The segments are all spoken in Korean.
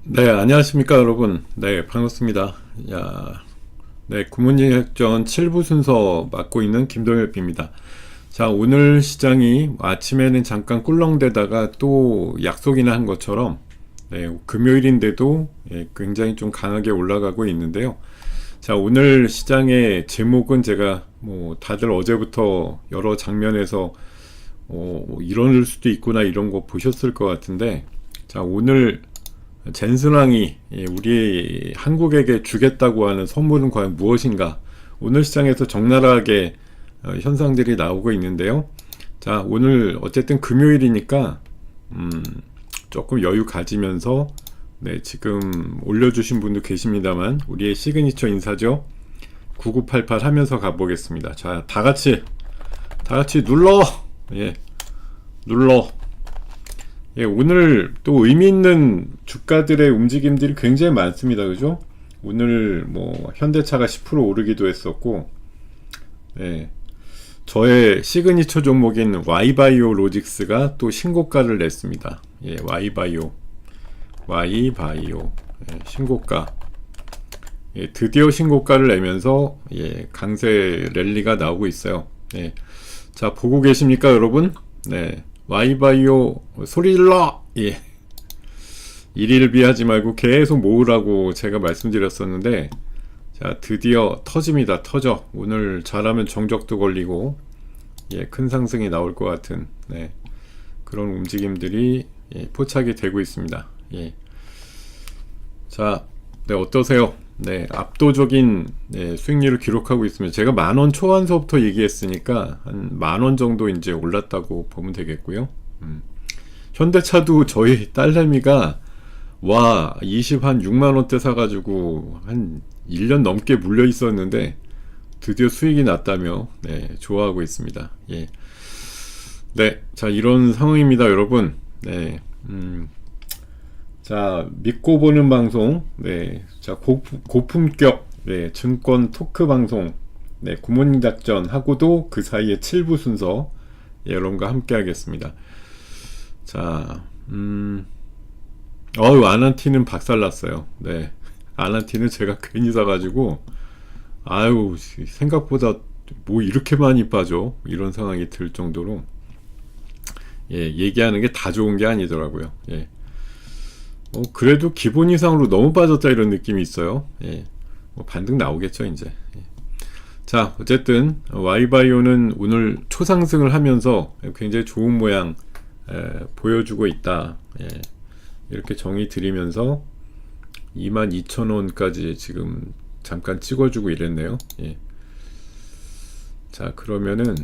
네, 안녕하십니까, 여러분. 네, 반갑습니다. 구문진학전 7부 순서 맡고 있는 김동엽입니다. 자, 오늘 시장이 아침에는 잠깐 꿀렁대다가 또 약속이나 한 것처럼, 금요일인데도 굉장히 좀 강하게 올라가고 있는데요. 자, 오늘 시장의 제목은 제가 다들 어제부터 여러 장면에서 이럴 수도 있구나 이런 거 보셨을 것 같은데, 자, 오늘 젠슨왕이 우리 한국에게 주겠다고 하는 선물은 과연 무엇인가? 오늘 시장에서 적나라하게 현상들이 나오고 있는데요. 자, 오늘 어쨌든 금요일이니까 조금 여유 가지면서 지금 올려주신 분도 계십니다만 우리의 시그니처 인사죠. 9988 하면서 가보겠습니다. 자, 다같이 눌러! 눌러! 오늘 또 의미 있는 주가들의 움직임들이 굉장히 많습니다. 그죠? 오늘 현대차가 10% 오르기도 했었고, 저의 시그니처 종목인 Y바이오 로직스가 또 신고가를 냈습니다. Y바이오 신고가. 드디어 신고가를 내면서 강세 랠리가 나오고 있어요. 자, 보고 계십니까, 여러분? Y바이오 소리 질러! 일일비 하지 말고 계속 모으라고 제가 말씀드렸었는데, 자, 드디어 터집니다. 터져. 오늘 잘하면 정적도 걸리고 큰 상승이 나올 것 같은 그런 움직임들이 포착이 되고 있습니다. 자, 어떠세요? 압도적인 수익률을 기록하고 있습니다. 제가 10,000원 초반서부터 얘기했으니까 한 10,000원 정도 이제 올랐다고 보면 되겠고요. 현대차도 저희 딸내미가 6만원대 사가지고 한 1년 넘게 물려 있었는데 드디어 수익이 났다며 좋아하고 있습니다. 자, 이런 상황입니다, 여러분. 자, 믿고 보는 방송, 자, 고품격, 증권 토크 방송, 구몬 작전 하고도 그 사이에 7부 순서, 여러분과 함께 하겠습니다. 자, 아난티는 박살났어요. 아난티는 제가 괜히 사가지고, 생각보다 이렇게 많이 빠져? 이런 상황이 들 정도로, 얘기하는 게 다 좋은 게 아니더라고요. 그래도 기본 이상으로 너무 빠졌다 이런 느낌이 있어요. 반등 나오겠죠 이제. 자, 어쨌든 Y바이오는 오늘 초상승을 하면서 굉장히 좋은 모양 보여주고 있다. 이렇게 정의 드리면서 22,000원까지 지금 잠깐 찍어주고 이랬네요. 자, 그러면은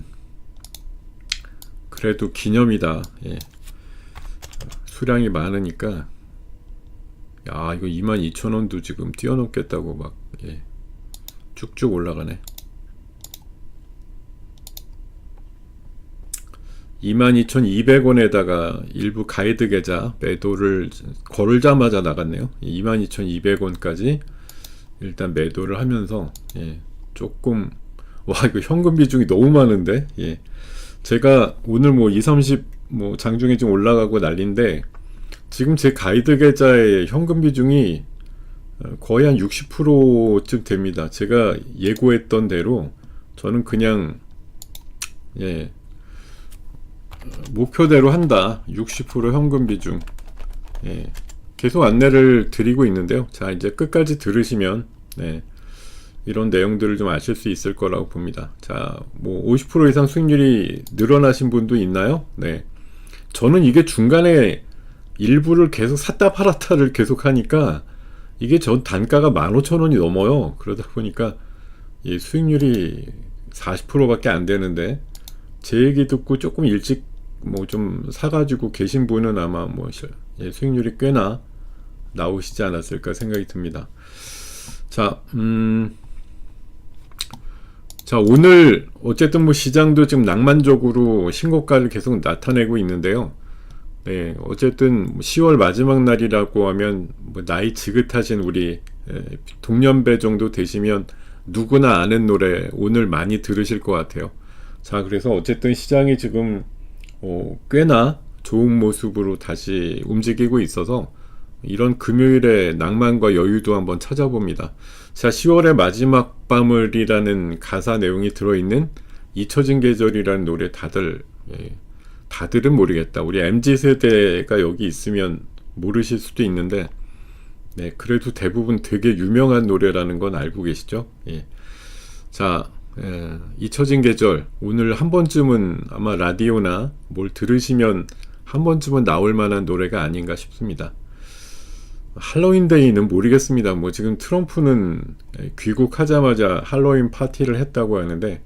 그래도 기념이다. 수량이 많으니까 이거 22,000원도 지금 뛰어넘겠다고 막 쭉쭉 올라가네. 22,200원에다가 일부 가이드 계좌 매도를 걸자마자 나갔네요. 22,200원까지 일단 매도를 하면서 조금 이거 현금 비중이 너무 많은데 제가 오늘 20, 30 장중에 좀 올라가고 난리인데 지금 제 가이드 계좌의 현금 비중이 거의 한 60%쯤 됩니다. 제가 예고했던 대로 저는 그냥 목표대로 한다. 60% 현금 비중. 계속 안내를 드리고 있는데요. 자, 이제 끝까지 들으시면 이런 내용들을 좀 아실 수 있을 거라고 봅니다. 자, 50% 이상 수익률이 늘어나신 분도 있나요? 저는 이게 중간에 일부를 계속 샀다 팔았다를 계속 하니까 이게 전 단가가 15,000원이 넘어요. 그러다 보니까 수익률이 40%밖에 안 되는데 제 얘기 듣고 조금 일찍 좀 사가지고 계신 분은 아마 수익률이 꽤나 나오시지 않았을까 생각이 듭니다. 자, 자, 오늘 어쨌든 시장도 지금 낭만적으로 신고가를 계속 나타내고 있는데요. 어쨌든 10월 마지막 날이라고 하면 나이 지긋하신 우리 동년배 정도 되시면 누구나 아는 노래 오늘 많이 들으실 것 같아요. 자, 그래서 어쨌든 시장이 지금 꽤나 좋은 모습으로 다시 움직이고 있어서 이런 금요일의 낭만과 여유도 한번 찾아봅니다. 자, 10월의 마지막 밤을이라는 가사 내용이 들어있는 잊혀진 계절이라는 노래 다들은 모르겠다. 우리 MZ세대가 여기 있으면 모르실 수도 있는데, 네, 그래도 대부분 되게 유명한 노래라는 건 알고 계시죠? 예. 자, 잊혀진 계절. 오늘 한 번쯤은 아마 라디오나 뭘 들으시면 한 번쯤은 나올 만한 노래가 아닌가 싶습니다. 할로윈데이는 모르겠습니다. 뭐 지금 트럼프는 귀국하자마자 할로윈 파티를 했다고 하는데,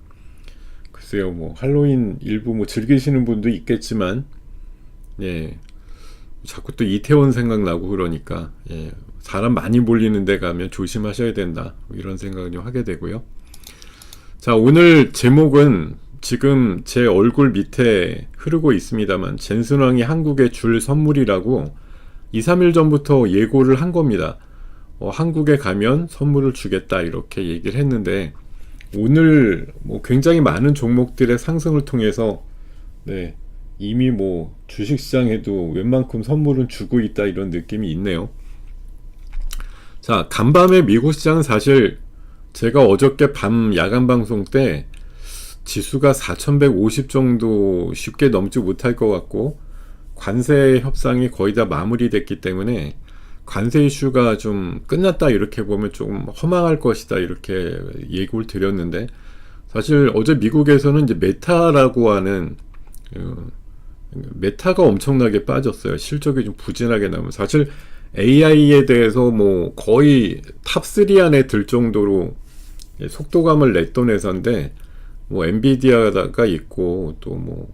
글쎄요, 뭐 할로윈 일부 뭐 즐기시는 분도 있겠지만, 예, 자꾸 또 이태원 생각나고 그러니까, 예, 사람 많이 몰리는 데 가면 조심하셔야 된다, 이런 생각을 좀 하게 되고요. 자, 오늘 제목은 지금 제 얼굴 밑에 흐르고 있습니다만, 젠슨왕이 한국에 줄 선물이라고 2, 3일 전부터 예고를 한 겁니다. 한국에 가면 선물을 주겠다, 이렇게 얘기를 했는데, 오늘 뭐 굉장히 많은 종목들의 상승을 통해서, 네, 이미 뭐 주식시장에도 웬만큼 선물은 주고 있다, 이런 느낌이 있네요. 자, 간밤에 미국 시장은 사실 제가 어저께 밤 야간 방송 때 지수가 4150 정도 쉽게 넘지 못할 것 같고, 관세 협상이 거의 다 마무리됐기 때문에 관세 이슈가 좀 끝났다, 이렇게 보면 좀 허망할 것이다, 이렇게 예고를 드렸는데, 사실 어제 미국에서는 이제 메타라고 하는 메타가 엄청나게 빠졌어요. 실적이 좀 부진하게 나오면, 사실 AI에 대해서 뭐 거의 탑3 안에 들 정도로 속도감을 냈던 회사인데, 뭐 엔비디아가 있고 또 뭐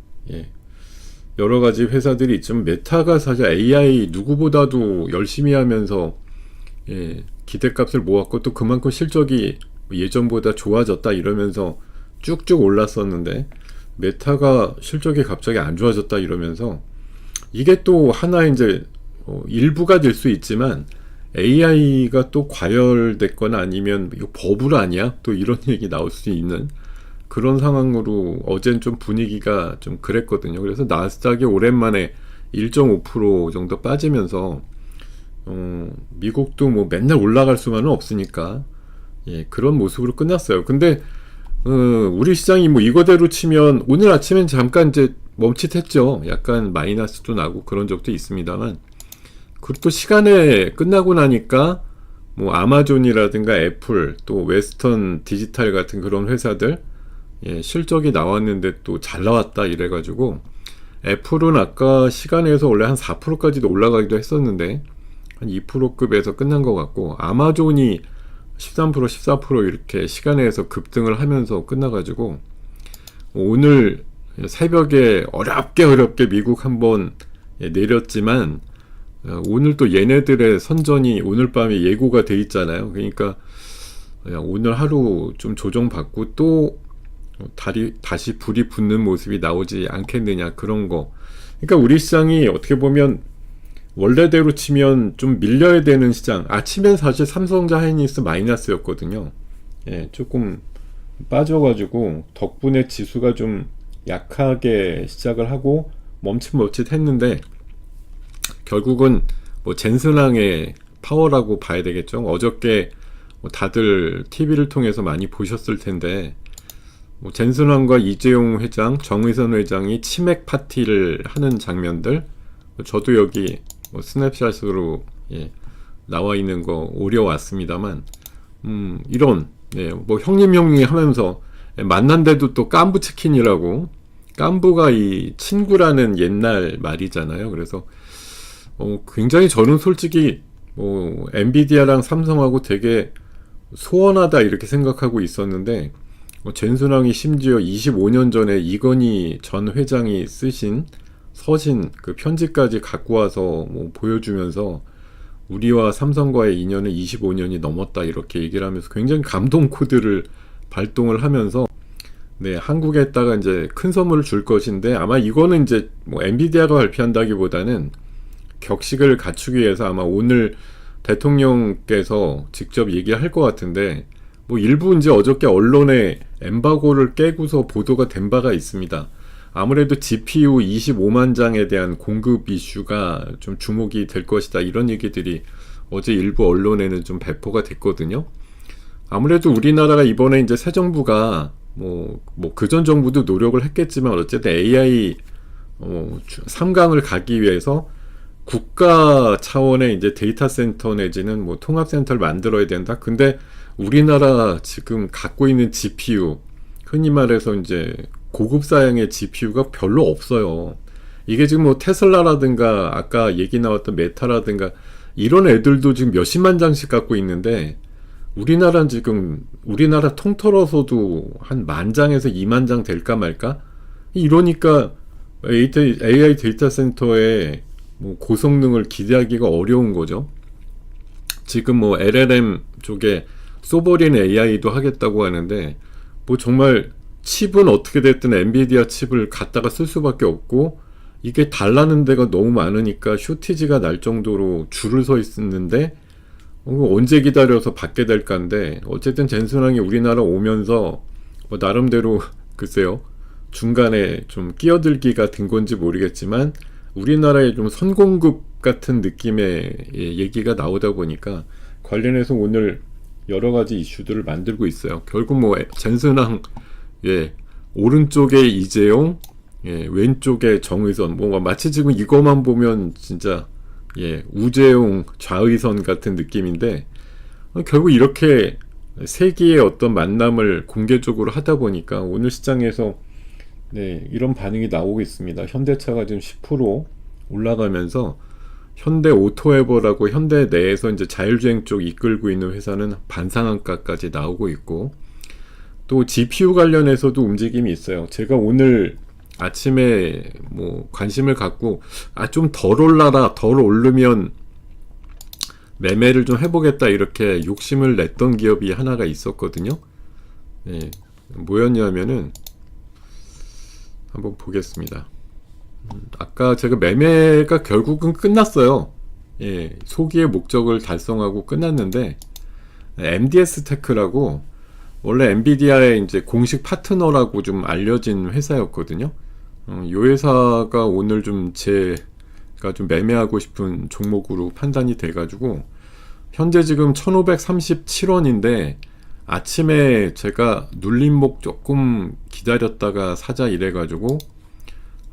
여러 가지 회사들이 있지만, 메타가 사실 AI 누구보다도 열심히 하면서 기대값을 모았고, 또 그만큼 실적이 예전보다 좋아졌다 이러면서 쭉쭉 올랐었는데, 메타가 실적이 갑자기 안 좋아졌다 이러면서, 이게 또 하나 이제 일부가 될 수 있지만 AI가 또 과열됐거나 아니면 이거 버블 아니야? 또 이런 얘기 나올 수 있는 그런 상황으로 어젠 좀 분위기가 좀 그랬거든요. 그래서 나스닥이 오랜만에 1.5% 정도 빠지면서, 미국도 뭐 맨날 올라갈 수만은 없으니까, 예, 그런 모습으로 끝났어요. 근데 우리 시장이 뭐 이거대로 치면 오늘 아침엔 잠깐 이제 멈칫했죠. 약간 마이너스도 나고 그런 적도 있습니다만, 그리고 또 시간에 끝나고 나니까 뭐 아마존이라든가 애플, 또 웨스턴 디지털 같은 그런 회사들, 예, 실적이 나왔는데 또 잘 나왔다 이래가지고, 애플은 아까 시간에서 원래 한 4%까지도 올라가기도 했었는데 한 2%급에서 끝난 것 같고, 아마존이 13%, 14% 이렇게 시간에서 급등을 하면서 끝나가지고, 오늘 새벽에 어렵게 미국 한번 내렸지만, 오늘 또 얘네들의 선전이 오늘 밤에 예고가 돼 있잖아요. 그러니까 오늘 하루 좀 조정받고 또 다시 불이 붙는 모습이 나오지 않겠느냐, 그런 거. 그러니까 우리 시장이 어떻게 보면 원래대로 치면 좀 밀려야 되는 시장. 아침엔 사실 삼성전자 하이닉스 마이너스였거든요. 예, 조금 빠져가지고 덕분에 지수가 좀 약하게 시작을 하고 멈칫 했는데, 결국은 뭐 젠슨왕의 파워라고 봐야 되겠죠. 어저께 뭐 다들 TV를 통해서 많이 보셨을 텐데, 뭐 젠슨왕과 이재용 회장, 정의선 회장이 치맥 파티를 하는 장면들, 저도 여기 뭐 스냅샷으로 나와 있는 거 오려왔습니다만, 이런 뭐 형님 하면서 만난데도 또 깐부 치킨이라고, 깐부가 이 친구라는 옛날 말이잖아요. 그래서 굉장히 저는 솔직히 뭐 엔비디아랑 삼성하고 되게 소원하다 이렇게 생각하고 있었는데, 젠슨왕이 심지어 25년 전에 이건희 전 회장이 쓰신 서신 그 편지까지 갖고 와서 뭐 보여주면서 우리와 삼성과의 인연은 25년이 넘었다 이렇게 얘기를 하면서 굉장히 감동 코드를 발동을 하면서, 네, 한국에다가 이제 큰 선물을 줄 것인데, 아마 이거는 이제 뭐 엔비디아가 발표한다기보다는 격식을 갖추기 위해서 아마 오늘 대통령께서 직접 얘기할 것 같은데, 뭐 일부 이제 어저께 언론에 엠바고를 깨고서 보도가 된 바가 있습니다. 아무래도 GPU 25만 장에 대한 공급 이슈가 좀 주목이 될 것이다. 이런 얘기들이 어제 일부 언론에는 좀 배포가 됐거든요. 아무래도 우리나라가 이번에 이제 새 정부가 그전 정부도 노력을 했겠지만 어쨌든 AI 3강을 가기 위해서 국가 차원의 이제 데이터 센터 내지는 뭐 통합센터를 만들어야 된다. 근데 우리나라 지금 갖고 있는 GPU, 흔히 말해서 이제 고급 사양의 GPU가 별로 없어요. 이게 지금 뭐 테슬라라든가 아까 얘기 나왔던 메타라든가 이런 애들도 지금 몇십만 장씩 갖고 있는데 우리나라는 지금 우리나라 통틀어서도 한 10,000장에서 20,000장 될까 말까? 이러니까 AI 데이터 센터에 뭐 고성능을 기대하기가 어려운 거죠. 지금 뭐 LLM 쪽에 소버린 AI도 하겠다고 하는데 뭐 정말 칩은 어떻게 됐든 엔비디아 칩을 갖다가 쓸 수밖에 없고 이게 달라는 데가 너무 많으니까 쇼티지가 날 정도로 줄을 서 있었는데 언제 기다려서 받게 될까인데 어쨌든 젠슨왕이 우리나라 오면서 뭐 나름대로 글쎄요 중간에 좀 끼어들기가 된 건지 모르겠지만 우리나라의 좀 선공급 같은 느낌의 얘기가 나오다 보니까 관련해서 오늘 여러 가지 이슈들을 만들고 있어요. 결국 뭐 젠슨왕 오른쪽에 이재용 왼쪽에 정의선 뭐 마치 지금 이거만 보면 진짜 우재용 좌의선 같은 느낌인데 결국 이렇게 세기의 어떤 만남을 공개적으로 하다 보니까 오늘 시장에서 이런 반응이 나오고 있습니다. 현대차가 지금 10% 올라가면서 현대 오토에버라고 현대 내에서 이제 자율주행 쪽 이끌고 있는 회사는 반상한가까지 나오고 있고 또 GPU 관련해서도 움직임이 있어요. 제가 오늘 아침에 뭐 관심을 갖고 좀 덜 올라라 덜 오르면 매매를 좀 해보겠다 이렇게 욕심을 냈던 기업이 하나가 있었거든요. 뭐였냐면은 한번 보겠습니다. 아까 제가 매매가 결국은 끝났어요. 소기의 목적을 달성하고 끝났는데 MDS 테크라고 원래 엔비디아의 이제 공식 파트너라고 좀 알려진 회사였거든요. 이 회사가 오늘 좀 제가 좀 매매하고 싶은 종목으로 판단이 돼가지고 현재 지금 1537원인데 아침에 제가 눌림목 조금 기다렸다가 사자 이래가지고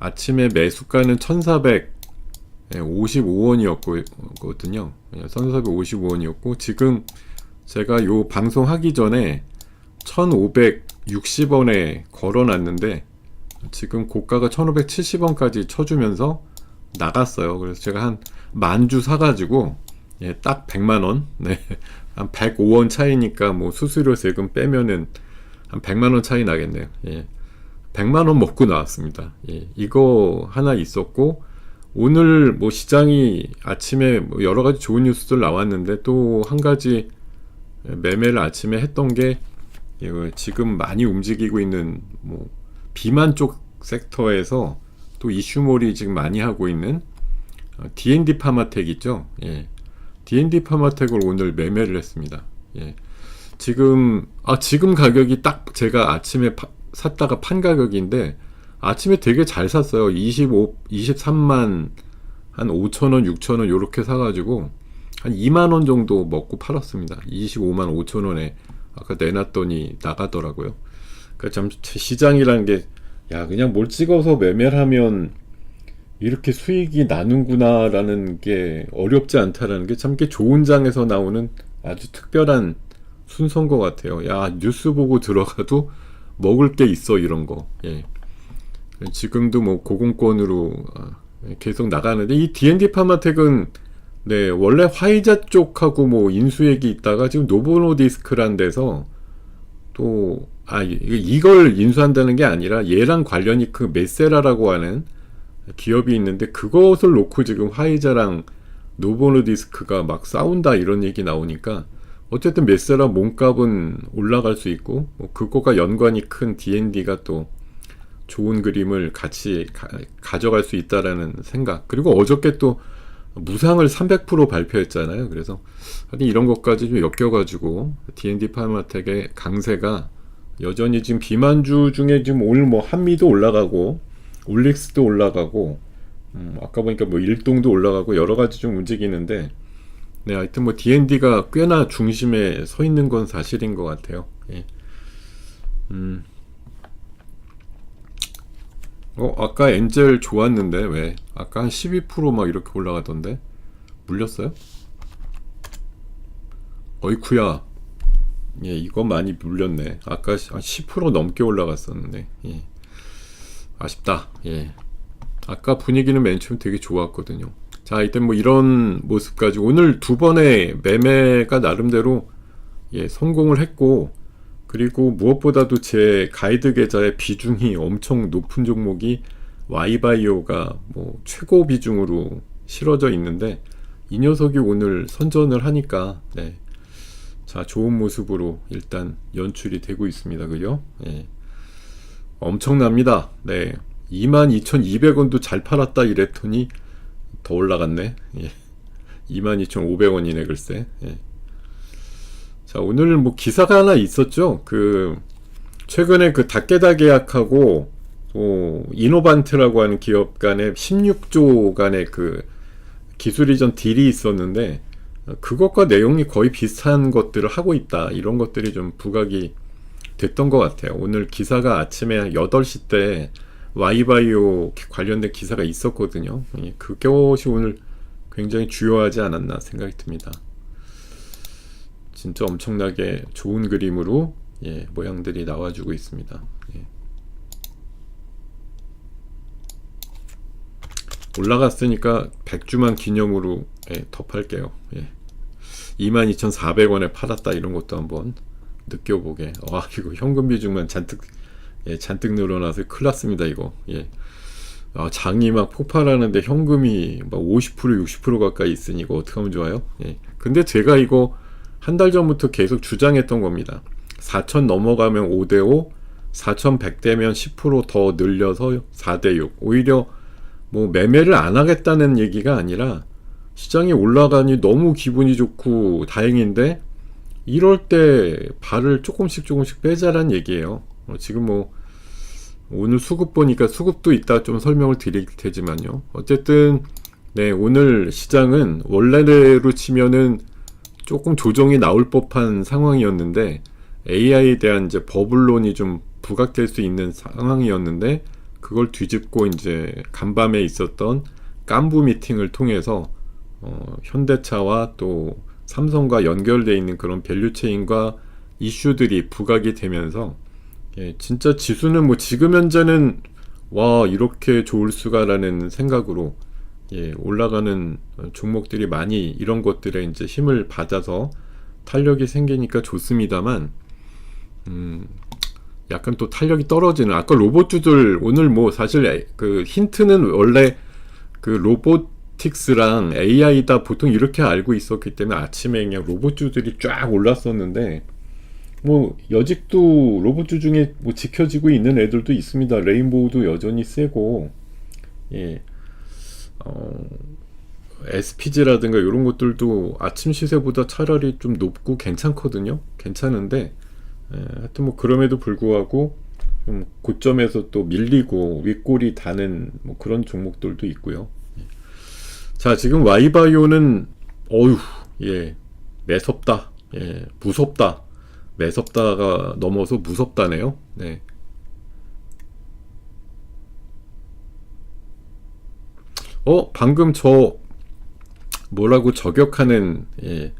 아침에 매수가는 1455원이었거든요. 1455원이었고 지금 제가 요 방송 하기 전에 1560원에 걸어놨는데 지금 고가가 1570원까지 쳐주면서 나갔어요. 그래서 제가 한 만주 사가지고 딱 100만원 한 105원 차이니까 뭐 수수료 세금 빼면은 한 100만원 차이 나겠네요. 100만원 먹고 나왔습니다. 이거 하나 있었고 오늘 뭐 시장이 아침에 뭐 여러 가지 좋은 뉴스들 나왔는데 또 한 가지 매매를 아침에 했던 게 지금 많이 움직이고 있는 뭐 비만 쪽 섹터에서 또 이슈몰이 지금 많이 하고 있는 D&D 파마텍 있죠. D&D 파마텍을 오늘 매매를 했습니다. 지금 가격이 딱 제가 아침에 샀다가 판 가격인데 아침에 되게 잘 샀어요. 23만 한 5천원 6천원 요렇게 사가지고 한 2만원 정도 먹고 팔았습니다. 25만 5천원에 아까 내놨더니 나가더라고요. 그러니까 참 시장이라는 게 그냥 뭘 찍어서 매매를 하면 이렇게 수익이 나는구나 라는 게 어렵지 않다라는 게 참 좋은 장에서 나오는 아주 특별한 순서인 것 같아요. 뉴스 보고 들어가도 먹을 게 있어 이런 거. 지금도 뭐 고공권으로 계속 나가는데 이 D&D 파마텍은 원래 화이자 쪽하고 뭐 인수액이 있다가 지금 노보노디스크란 데서 또 이걸 인수한다는 게 아니라 얘랑 관련이 그 메세라라고 하는 기업이 있는데 그것을 놓고 지금 화이자랑 노보노디스크가 막 싸운다 이런 얘기 나오니까 어쨌든 메세라 몸값은 올라갈 수 있고 뭐 그거가 연관이 큰 D&D가 또 좋은 그림을 같이 가져갈 수 있다라는 생각. 그리고 어저께 또 무상을 300% 발표했잖아요. 그래서 이런 것까지 좀 엮여가지고 D&D 파마텍의 강세가 여전히 지금 비만주 중에 지금 오늘 뭐 한미도 올라가고 올릭스도 올라가고 아까 보니까 뭐 일동도 올라가고 여러 가지 좀 움직이는데 네, 하여튼 뭐 D&D가 꽤나 중심에 서 있는 건 사실인 것 같아요. 예. 아까 엔젤 좋았는데 왜? 아까 한 12%막 이렇게 올라가던데 물렸어요? 어이쿠야. 예, 이거 많이 물렸네. 아까 한 10% 넘게 올라갔었는데. 예. 아쉽다. 예. 아까 분위기는 맨 처음 되게 좋았거든요. 자, 이때 뭐 이런 모습 가지고 오늘 두 번의 매매가 나름대로 예, 성공을 했고, 그리고 무엇보다도 제 가이드 계좌의 비중이 엄청 높은 종목이 Y바이오가 뭐 최고 비중으로 실어져 있는데 이 녀석이 오늘 선전을 하니까 네. 자, 좋은 모습으로 일단 연출이 되고 있습니다. 그죠? 예. 엄청납니다. 네. 22,200원도 잘 팔았다 이랬더니 더 올라갔네. 예. 22,500원이네 글쎄. 예. 자, 오늘 뭐 기사가 하나 있었죠. 최근에 다케다 계약하고 이노반트라고 하는 기업 간에 16조 간의 기술 이전 딜이 있었는데 그것과 내용이 거의 비슷한 것들을 하고 있다. 이런 것들이 좀 부각이 됐던 것 같아요. 오늘 기사가 아침에 8시 때 Y바이오 관련된 기사가 있었거든요. 그것이 오늘 굉장히 주요하지 않았나 생각이 듭니다. 진짜 엄청나게 좋은 그림으로 예, 모양들이 나와주고 있습니다. 예. 올라갔으니까 100주만 기념으로 예, 더 팔게요. 예. 22,400원에 팔았다 이런 것도 한번 느껴보게. 와, 이거 현금 비중만 잔뜩 늘어나서 큰일 났습니다 이거. 예. 장이 막 폭발하는데 현금이 막 50% 60% 가까이 있으니 이거 어떻게 하면 좋아요? 예. 근데 제가 이거 한 달 전부터 계속 주장했던 겁니다. 4,000 넘어가면 5대5, 4,100대면 10% 더 늘려서 4대6. 오히려 뭐 매매를 안 하겠다는 얘기가 아니라 시장이 올라가니 너무 기분이 좋고 다행인데 이럴 때 발을 조금씩 빼자란 얘기예요. 지금 뭐 오늘 수급 보니까 수급도 이따 좀 설명을 드릴 테지만요. 어쨌든 네, 오늘 시장은 원래대로 치면은 조금 조정이 나올 법한 상황이었는데 AI에 대한 이제 버블론이 좀 부각될 수 있는 상황이었는데 그걸 뒤집고 이제 간밤에 있었던 깐부 미팅을 통해서 현대차와 또 삼성과 연결되어 있는 그런 밸류체인과 이슈들이 부각이 되면서 예, 진짜 지수는 뭐 지금 현재는 와 이렇게 좋을 수가라는 생각으로 예, 올라가는 종목들이 많이 이런 것들에 이제 힘을 받아서 탄력이 생기니까 좋습니다만 약간 또 탄력이 떨어지는 아까 로봇주들 오늘 뭐 사실 힌트는 원래 로보틱스랑 AI다 보통 이렇게 알고 있었기 때문에 아침에 그냥 로봇주들이 쫙 올랐었는데 뭐 여직도 로봇주 중에 뭐 지켜지고 있는 애들도 있습니다. 레인보우도 여전히 세고 예. SPG라든가 이런 것들도 아침 시세보다 차라리 좀 높고 괜찮거든요. 괜찮은데 하여튼 뭐 그럼에도 불구하고 좀 고점에서 또 밀리고 윗골이 다는 뭐 그런 종목들도 있고요. 자, 지금 Y바이오는 예, 매섭다. 예, 무섭다. 매섭다가 넘어서 무섭다네요. 네. 방금 저 뭐라고 저격하는 예,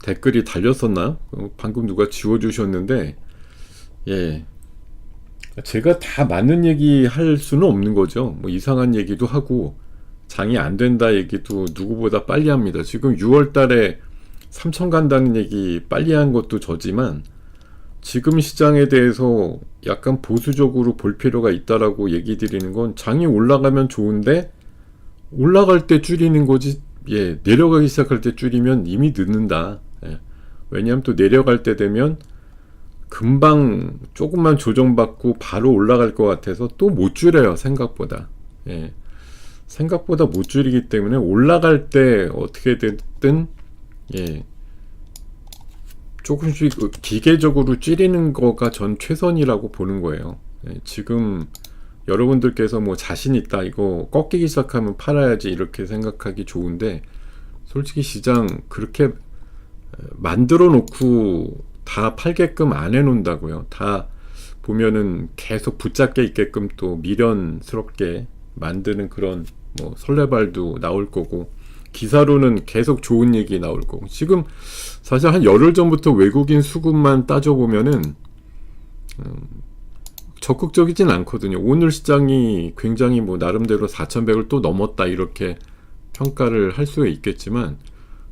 댓글이 달렸었나요? 방금 누가 지워주셨는데 예, 제가 다 맞는 얘기 할 수는 없는 거죠. 뭐 이상한 얘기도 하고 장이 안 된다 얘기도 누구보다 빨리 합니다. 지금 6월 달에 3천 간다는 얘기 빨리 한 것도 저지만 지금 시장에 대해서 약간 보수적으로 볼 필요가 있다라고 얘기 드리는 건 장이 올라가면 좋은데 올라갈 때 줄이는 거지 예, 내려가기 시작할 때 줄이면 이미 늦는다. 예. 왜냐하면 또 내려갈 때 되면 금방 조금만 조정받고 바로 올라갈 것 같아서 또 못 줄여요. 생각보다. 예. 생각보다 못 줄이기 때문에 올라갈 때 어떻게 됐든 예. 조금씩 기계적으로 줄이는 거가 전 최선이라고 보는 거예요. 예. 지금 여러분들께서 뭐 자신 있다, 이거 꺾이기 시작하면 팔아야지 이렇게 생각하기 좋은데, 솔직히 시장 그렇게 만들어 놓고 다 팔게끔 안 해놓는다고요. 다 보면은 계속 붙잡게 있게끔 또 미련스럽게 만드는 그런 뭐 설레발도 나올 거고, 기사로는 계속 좋은 얘기 나올 거고. 지금 사실 한 열흘 전부터 외국인 수급만 따져보면은 적극적이진 않거든요. 오늘 시장이 굉장히 뭐 나름대로 4,100을 또 넘었다 이렇게 평가를 할 수 있겠지만,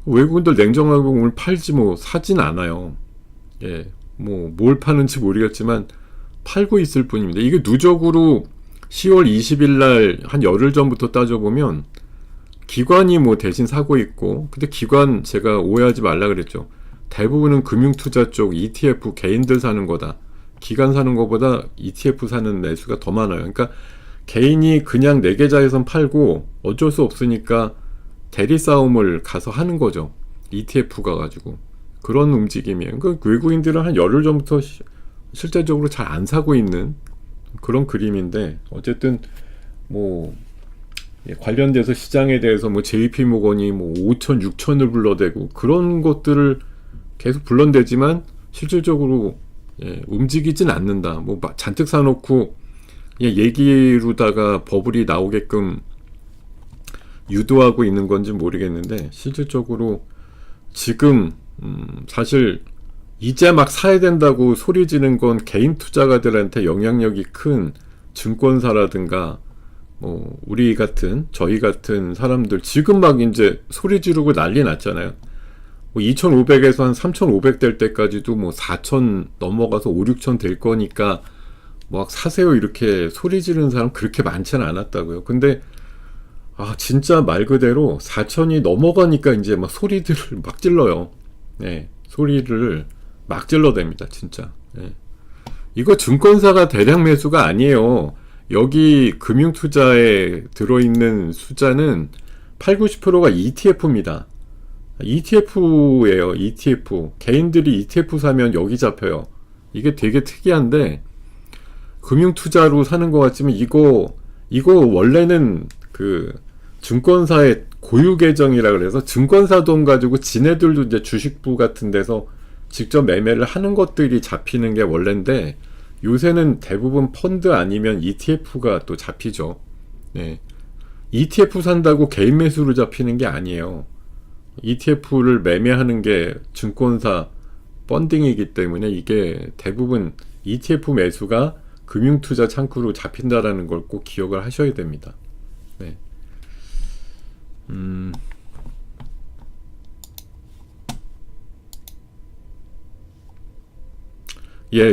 외국인들 냉정하게 오늘 팔지 뭐 사진 않아요. 예, 뭐 뭘 파는지 모르겠지만 팔고 있을 뿐입니다. 이게 누적으로 10월 20일 날 한 열흘 전부터 따져보면 기관이 뭐 대신 사고 있고, 근데 기관 제가 오해하지 말라 그랬죠. 대부분은 금융투자 쪽 ETF 개인들 사는 거다. 기관 사는 거보다 ETF 사는 매수가 더 많아요. 그러니까 개인이 그냥 내 계좌에선 팔고 어쩔 수 없으니까 대리 싸움을 가서 하는 거죠. ETF가 가지고. 그런 움직임이에요. 그러니까 외국인들은 한 열흘 전부터 실제적으로 잘 안 사고 있는 그런 그림인데, 어쨌든 뭐 관련돼서 시장에 대해서 뭐 JP모건이 뭐 5천, 6천을 불러대고 그런 것들을 계속 불러대지만 실질적으로 움직이진 않는다. 뭐 잔뜩 사놓고 얘기로다가 버블이 나오게끔 유도하고 있는 건지 모르겠는데, 실질적으로 지금 사실 이제 막 사야 된다고 소리 지는 건 개인 투자가들한테 영향력이 큰 증권사라든가 뭐 우리 같은 저희 같은 사람들 지금 막 이제 소리 지르고 난리 났잖아요. 뭐 2,500에서 한 3,500 될 때까지도 뭐 4,000 넘어가서 5, 6,000 될 거니까 막 사세요 이렇게 소리 지르는 사람 그렇게 많지는 않았다고요. 근데 진짜 말 그대로 4,000이 넘어가니까 이제 막 소리들을 막 질러요. 네, 소리를 막 질러댑니다, 진짜. 네. 이거 증권사가 대량 매수가 아니에요. 여기 금융투자에 들어있는 숫자는 8, 90%가 ETF입니다. ETF예요, ETF. 개인들이 ETF 사면 여기 잡혀요. 이게 되게 특이한데, 금융투자로 사는 것 같지만 이거 원래는 그 증권사의 고유 계정이라 그래서 증권사 돈 가지고 지네들도 이제 주식부 같은 데서 직접 매매를 하는 것들이 잡히는 게 원래인데, 요새는 대부분 펀드 아니면 ETF가 또 잡히죠. 네. ETF 산다고 개인 매수로 잡히는 게 아니에요. ETF를 매매하는 게 증권사 펀딩이기 때문에 이게 대부분 ETF 매수가 금융투자 창구로 잡힌다라는 걸 꼭 기억을 하셔야 됩니다. 네.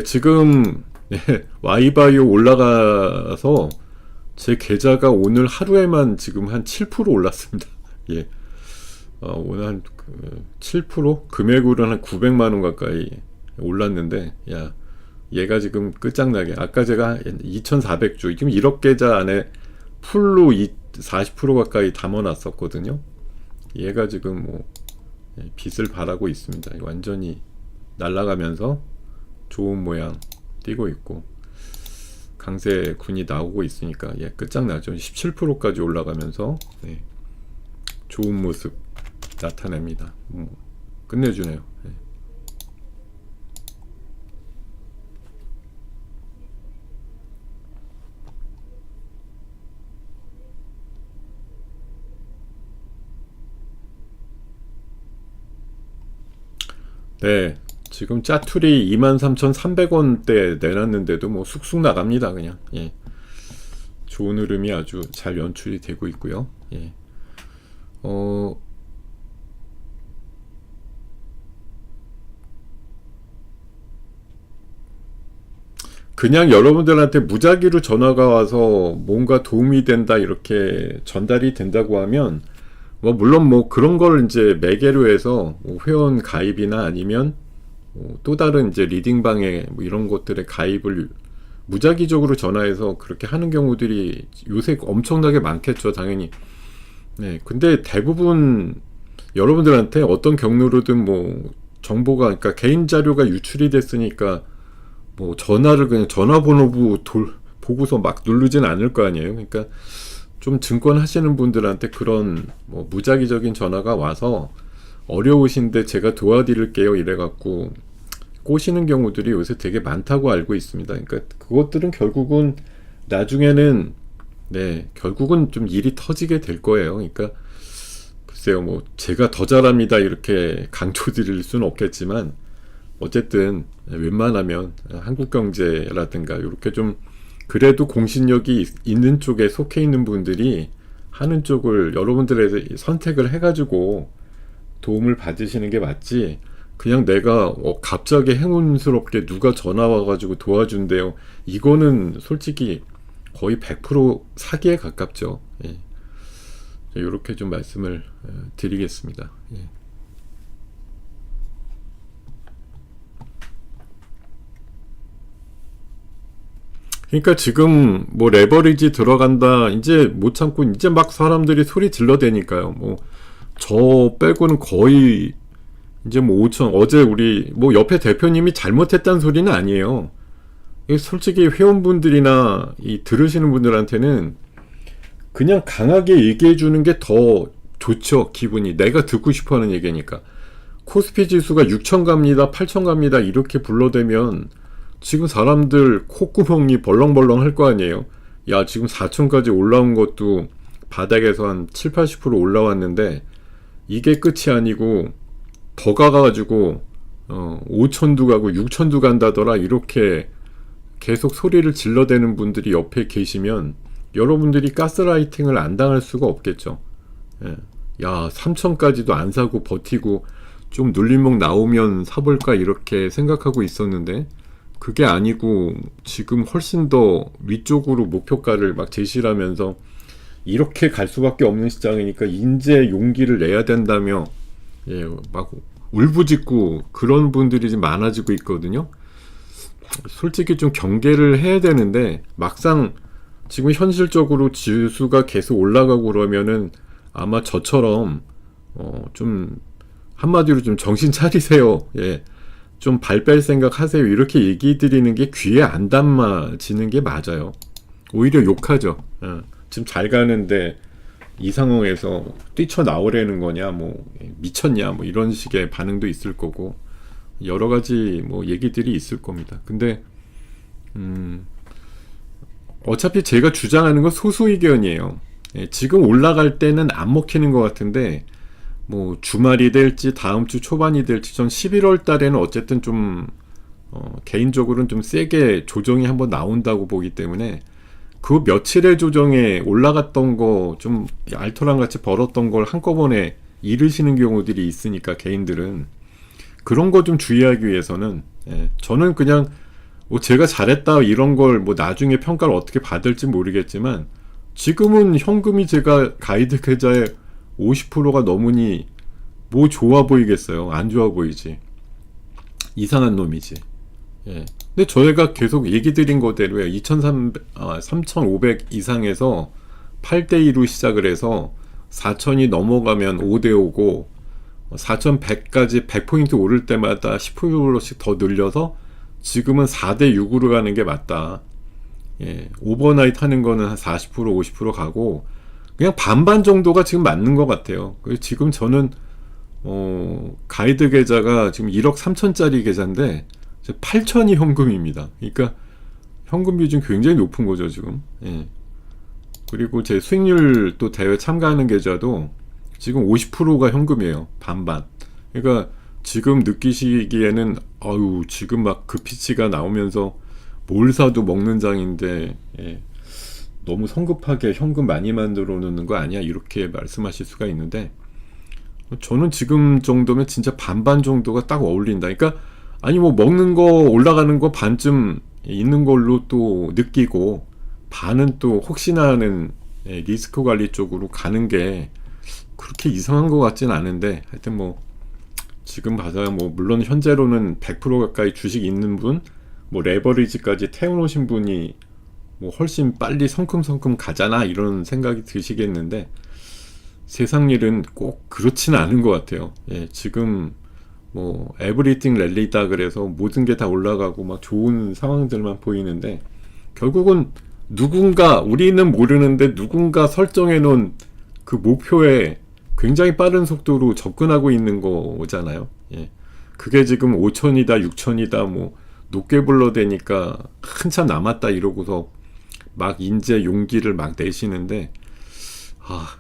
지금 Y바이오 올라가서 제 계좌가 오늘 하루에만 지금 한 7% 올랐습니다. 오늘 한 7%? 금액으로는 한 900만 원 가까이 올랐는데, 얘가 지금 끝장나게, 아까 제가 2,400주, 지금 1억 계좌 안에 풀로 40% 가까이 담아놨었거든요. 얘가 지금 뭐 빛을 발하고 있습니다. 완전히 날아가면서 좋은 모양 띄고 있고, 강세군이 나오고 있으니까 끝장나죠. 17%까지 올라가면서 좋은 모습 나타냅니다. 끝내주네요. 지금 짜투리 23,300원대 내놨는데도 뭐 쑥쑥 나갑니다. 그냥 좋은 흐름이 아주 잘 연출이 되고 있고요. 그냥 여러분들한테 무작위로 전화가 와서 뭔가 도움이 된다 이렇게 전달이 된다고 하면 물론 뭐 그런 걸 이제 매개로 해서 뭐 회원 가입이나 아니면 또 다른 이제 리딩방에 뭐 이런 것들의 가입을 무작위적으로 전화해서 그렇게 하는 경우들이 요새 엄청나게 많겠죠, 당연히. 근데 대부분 여러분들한테 어떤 경로로든 뭐 정보가, 그러니까 개인 자료가 유출이 됐으니까 뭐 전화를 그냥 전화번호부 보고서 막 누르진 않을 거 아니에요. 그러니까 좀 증권 하시는 분들한테 그런 뭐 무작위적인 전화가 와서 어려우신데 제가 도와드릴게요 이래갖고 꼬시는 경우들이 요새 되게 많다고 알고 있습니다. 그러니까 그것들은 결국은 나중에는 결국은 좀 일이 터지게 될 거예요. 그러니까 글쎄요, 뭐 제가 더 잘합니다 이렇게 강조드릴 수는 없겠지만 어쨌든 웬만하면 한국경제라든가 이렇게 좀 그래도 공신력이 있는 쪽에 속해 있는 분들이 하는 쪽을 여러분들의 선택을 해가지고 도움을 받으시는 게 맞지, 그냥 내가 갑자기 행운스럽게 누가 전화 와가지고 도와준대요, 이거는 솔직히 거의 100% 사기에 가깝죠. 예. 이렇게 좀 말씀을 드리겠습니다. 예. 그러니까 지금 뭐 레버리지 들어간다 이제 못 참고 이제 막 사람들이 소리 질러대니까요. 뭐 저 빼고는 거의 이제 뭐 5천, 어제 우리 뭐 옆에 대표님이 잘못했다는 소리는 아니에요. 이게 솔직히 회원분들이나 이 들으시는 분들한테는 그냥 강하게 얘기해 주는 게 더 좋죠. 기분이 내가 듣고 싶어하는 얘기니까. 코스피 지수가 6천 갑니다 8천 갑니다 이렇게 불러대면 지금 사람들 콧구멍이 벌렁벌렁 할 거 아니에요. 야, 지금 4천까지 올라온 것도 바닥에서 한 7, 80% 올라왔는데 이게 끝이 아니고 더 가가지고 5천도 가고 6천도 간다더라 이렇게 계속 소리를 질러대는 분들이 옆에 계시면 여러분들이 가스라이팅을 안 당할 수가 없겠죠. 예. 야, 3천까지도 안 사고 버티고 좀 눌림목 나오면 사볼까 이렇게 생각하고 있었는데 그게 아니고 지금 훨씬 더 위쪽으로 목표가를 막 제시를 하면서 이렇게 갈 수밖에 없는 시장이니까 인제 용기를 내야 된다며 막 울부짖고 그런 분들이 좀 많아지고 있거든요. 솔직히 좀 경계를 해야 되는데 막상 지금 현실적으로 지수가 계속 올라가고 그러면은 아마 저처럼 좀 한마디로 좀 정신 차리세요. 좀 발 뺄 생각 하세요. 이렇게 얘기 드리는 게 귀에 안 담아지는 게 맞아요. 오히려 욕하죠. 지금 잘 가는데 이 상황에서 뛰쳐나오려는 거냐, 뭐 미쳤냐, 뭐 이런 식의 반응도 있을 거고 여러 가지 뭐 얘기들이 있을 겁니다. 근데 어차피 제가 주장하는 건 소수 의견이에요. 지금 올라갈 때는 안 먹히는 것 같은데 뭐 주말이 될지 다음 주 초반이 될지 전 11월 달에는 어쨌든 좀 개인적으로는 좀 세게 조정이 한번 나온다고 보기 때문에 그 며칠의 조정에 올라갔던 거 좀 알토란 같이 벌었던 걸 한꺼번에 잃으시는 경우들이 있으니까 개인들은 그런 거 좀 주의하기 위해서는 저는 그냥 뭐 제가 잘했다 이런 걸 뭐 나중에 평가를 어떻게 받을지 모르겠지만 지금은 현금이 제가 가이드 계좌에 50%가 넘으니 뭐 좋아 보이겠어요. 안 좋아 보이지. 이상한 놈이지. 근데 저희가 계속 얘기 드린 거대로요. 3,500 이상에서 8대2로 시작을 해서 4,000이 넘어가면 5대5고 4,100까지 100포인트 오를 때마다 10%씩 더 늘려서 지금은 4대6으로 가는 게 맞다. 오버나이트 하는 거는 한 40% 50% 가고 그냥 반반 정도가 지금 맞는 것 같아요. 지금 저는 가이드 계좌가 지금 1억 3천짜리 계좌인데 8천이 현금입니다. 그러니까 현금 비중 굉장히 높은 거죠 지금. 그리고 제 수익률 또 대회 참가하는 계좌도 지금 50%가 현금이에요. 반반. 그러니까 지금 느끼시기에는 지금 막 그 피치가 나오면서 뭘 사도 먹는 장인데 너무 성급하게 현금 많이 만들어 놓는 거 아니야 이렇게 말씀하실 수가 있는데 저는 지금 정도면 진짜 반반 정도가 딱 어울린다. 그러니까 아니 뭐 먹는 거 올라가는 거 반쯤 있는 걸로 또 느끼고 반은 또 혹시나 하는 리스크 관리 쪽으로 가는 게 그렇게 이상한 것 같진 않은데 하여튼 뭐 지금 봐서야 뭐 물론 현재로는 100% 가까이 주식 있는 분 뭐 레버리지까지 태워놓으신 분이 뭐 훨씬 빨리 성큼성큼 가잖아 이런 생각이 드시겠는데 세상 일은 꼭 그렇지는 않은 것 같아요. 지금 뭐 에브리띵 랠리다 그래서 모든 게 다 올라가고 막 좋은 상황들만 보이는데 결국은 누군가, 우리는 모르는데 누군가 설정해 놓은 그 목표에 굉장히 빠른 속도로 접근하고 있는 거잖아요. 예. 그게 지금 5천이다, 6천이다, 뭐, 높게 불러대니까 한참 남았다 이러고서 막 인재 용기를 막 내시는데,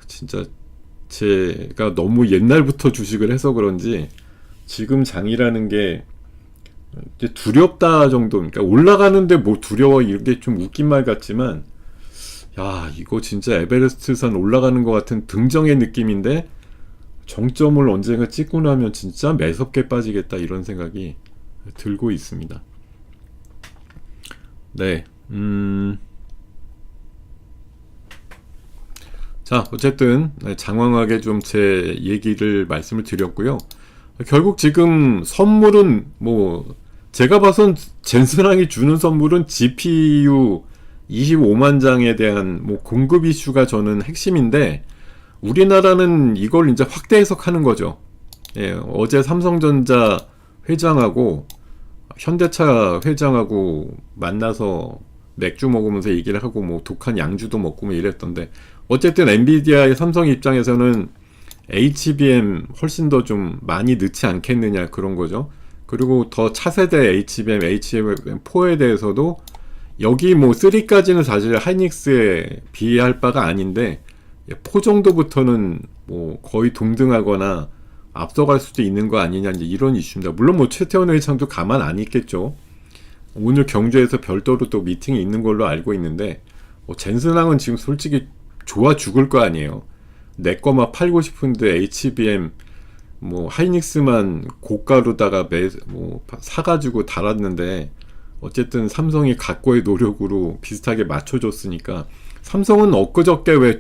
진짜 제가 너무 옛날부터 주식을 해서 그런지 지금 장이라는 게 이제 두렵다 정도. 그러니까 올라가는데 뭐 두려워, 이게 좀 웃긴 말 같지만, 야, 이거 진짜 에베레스트산 올라가는 것 같은 등정의 느낌인데 정점을 언젠가 찍고 나면 진짜 매섭게 빠지겠다, 이런 생각이 들고 있습니다. 네. 자, 어쨌든 장황하게 좀 제 얘기를 말씀을 드렸고요. 결국 지금 선물은 뭐 제가 봐선 젠슨항이 주는 선물은 GPU 25만 장에 대한 뭐 공급 이슈가 저는 핵심인데, 우리나라는 이걸 이제 확대 해석하는 거죠. 예, 어제 삼성전자 회장하고 현대차 회장하고 만나서 맥주 먹으면서 얘기를 하고 뭐 독한 양주도 먹고 뭐 이랬던데, 어쨌든 엔비디아의 삼성 입장에서는 HBM 훨씬 더 좀 많이 넣지 않겠느냐, 그런 거죠. 그리고 더 차세대 HBM, HBM4에 대해서도 여기 뭐 3까지는 사실 하이닉스에 비할 바가 아닌데 4 정도부터는 뭐 거의 동등하거나 앞서갈 수도 있는 거 아니냐, 이제 이런 이슈입니다. 물론 뭐 최태원 회장도 가만 안 있겠죠. 오늘 경주에서 별도로 또 미팅이 있는 걸로 알고 있는데, 젠슨항은 지금 솔직히 좋아 죽을 거 아니에요. 내 거 막 팔고 싶은데 HBM 뭐 하이닉스만 고가로다가 사가지고 달았는데, 어쨌든 삼성이 각고의 노력으로 비슷하게 맞춰줬으니까, 삼성은 엊그저께 왜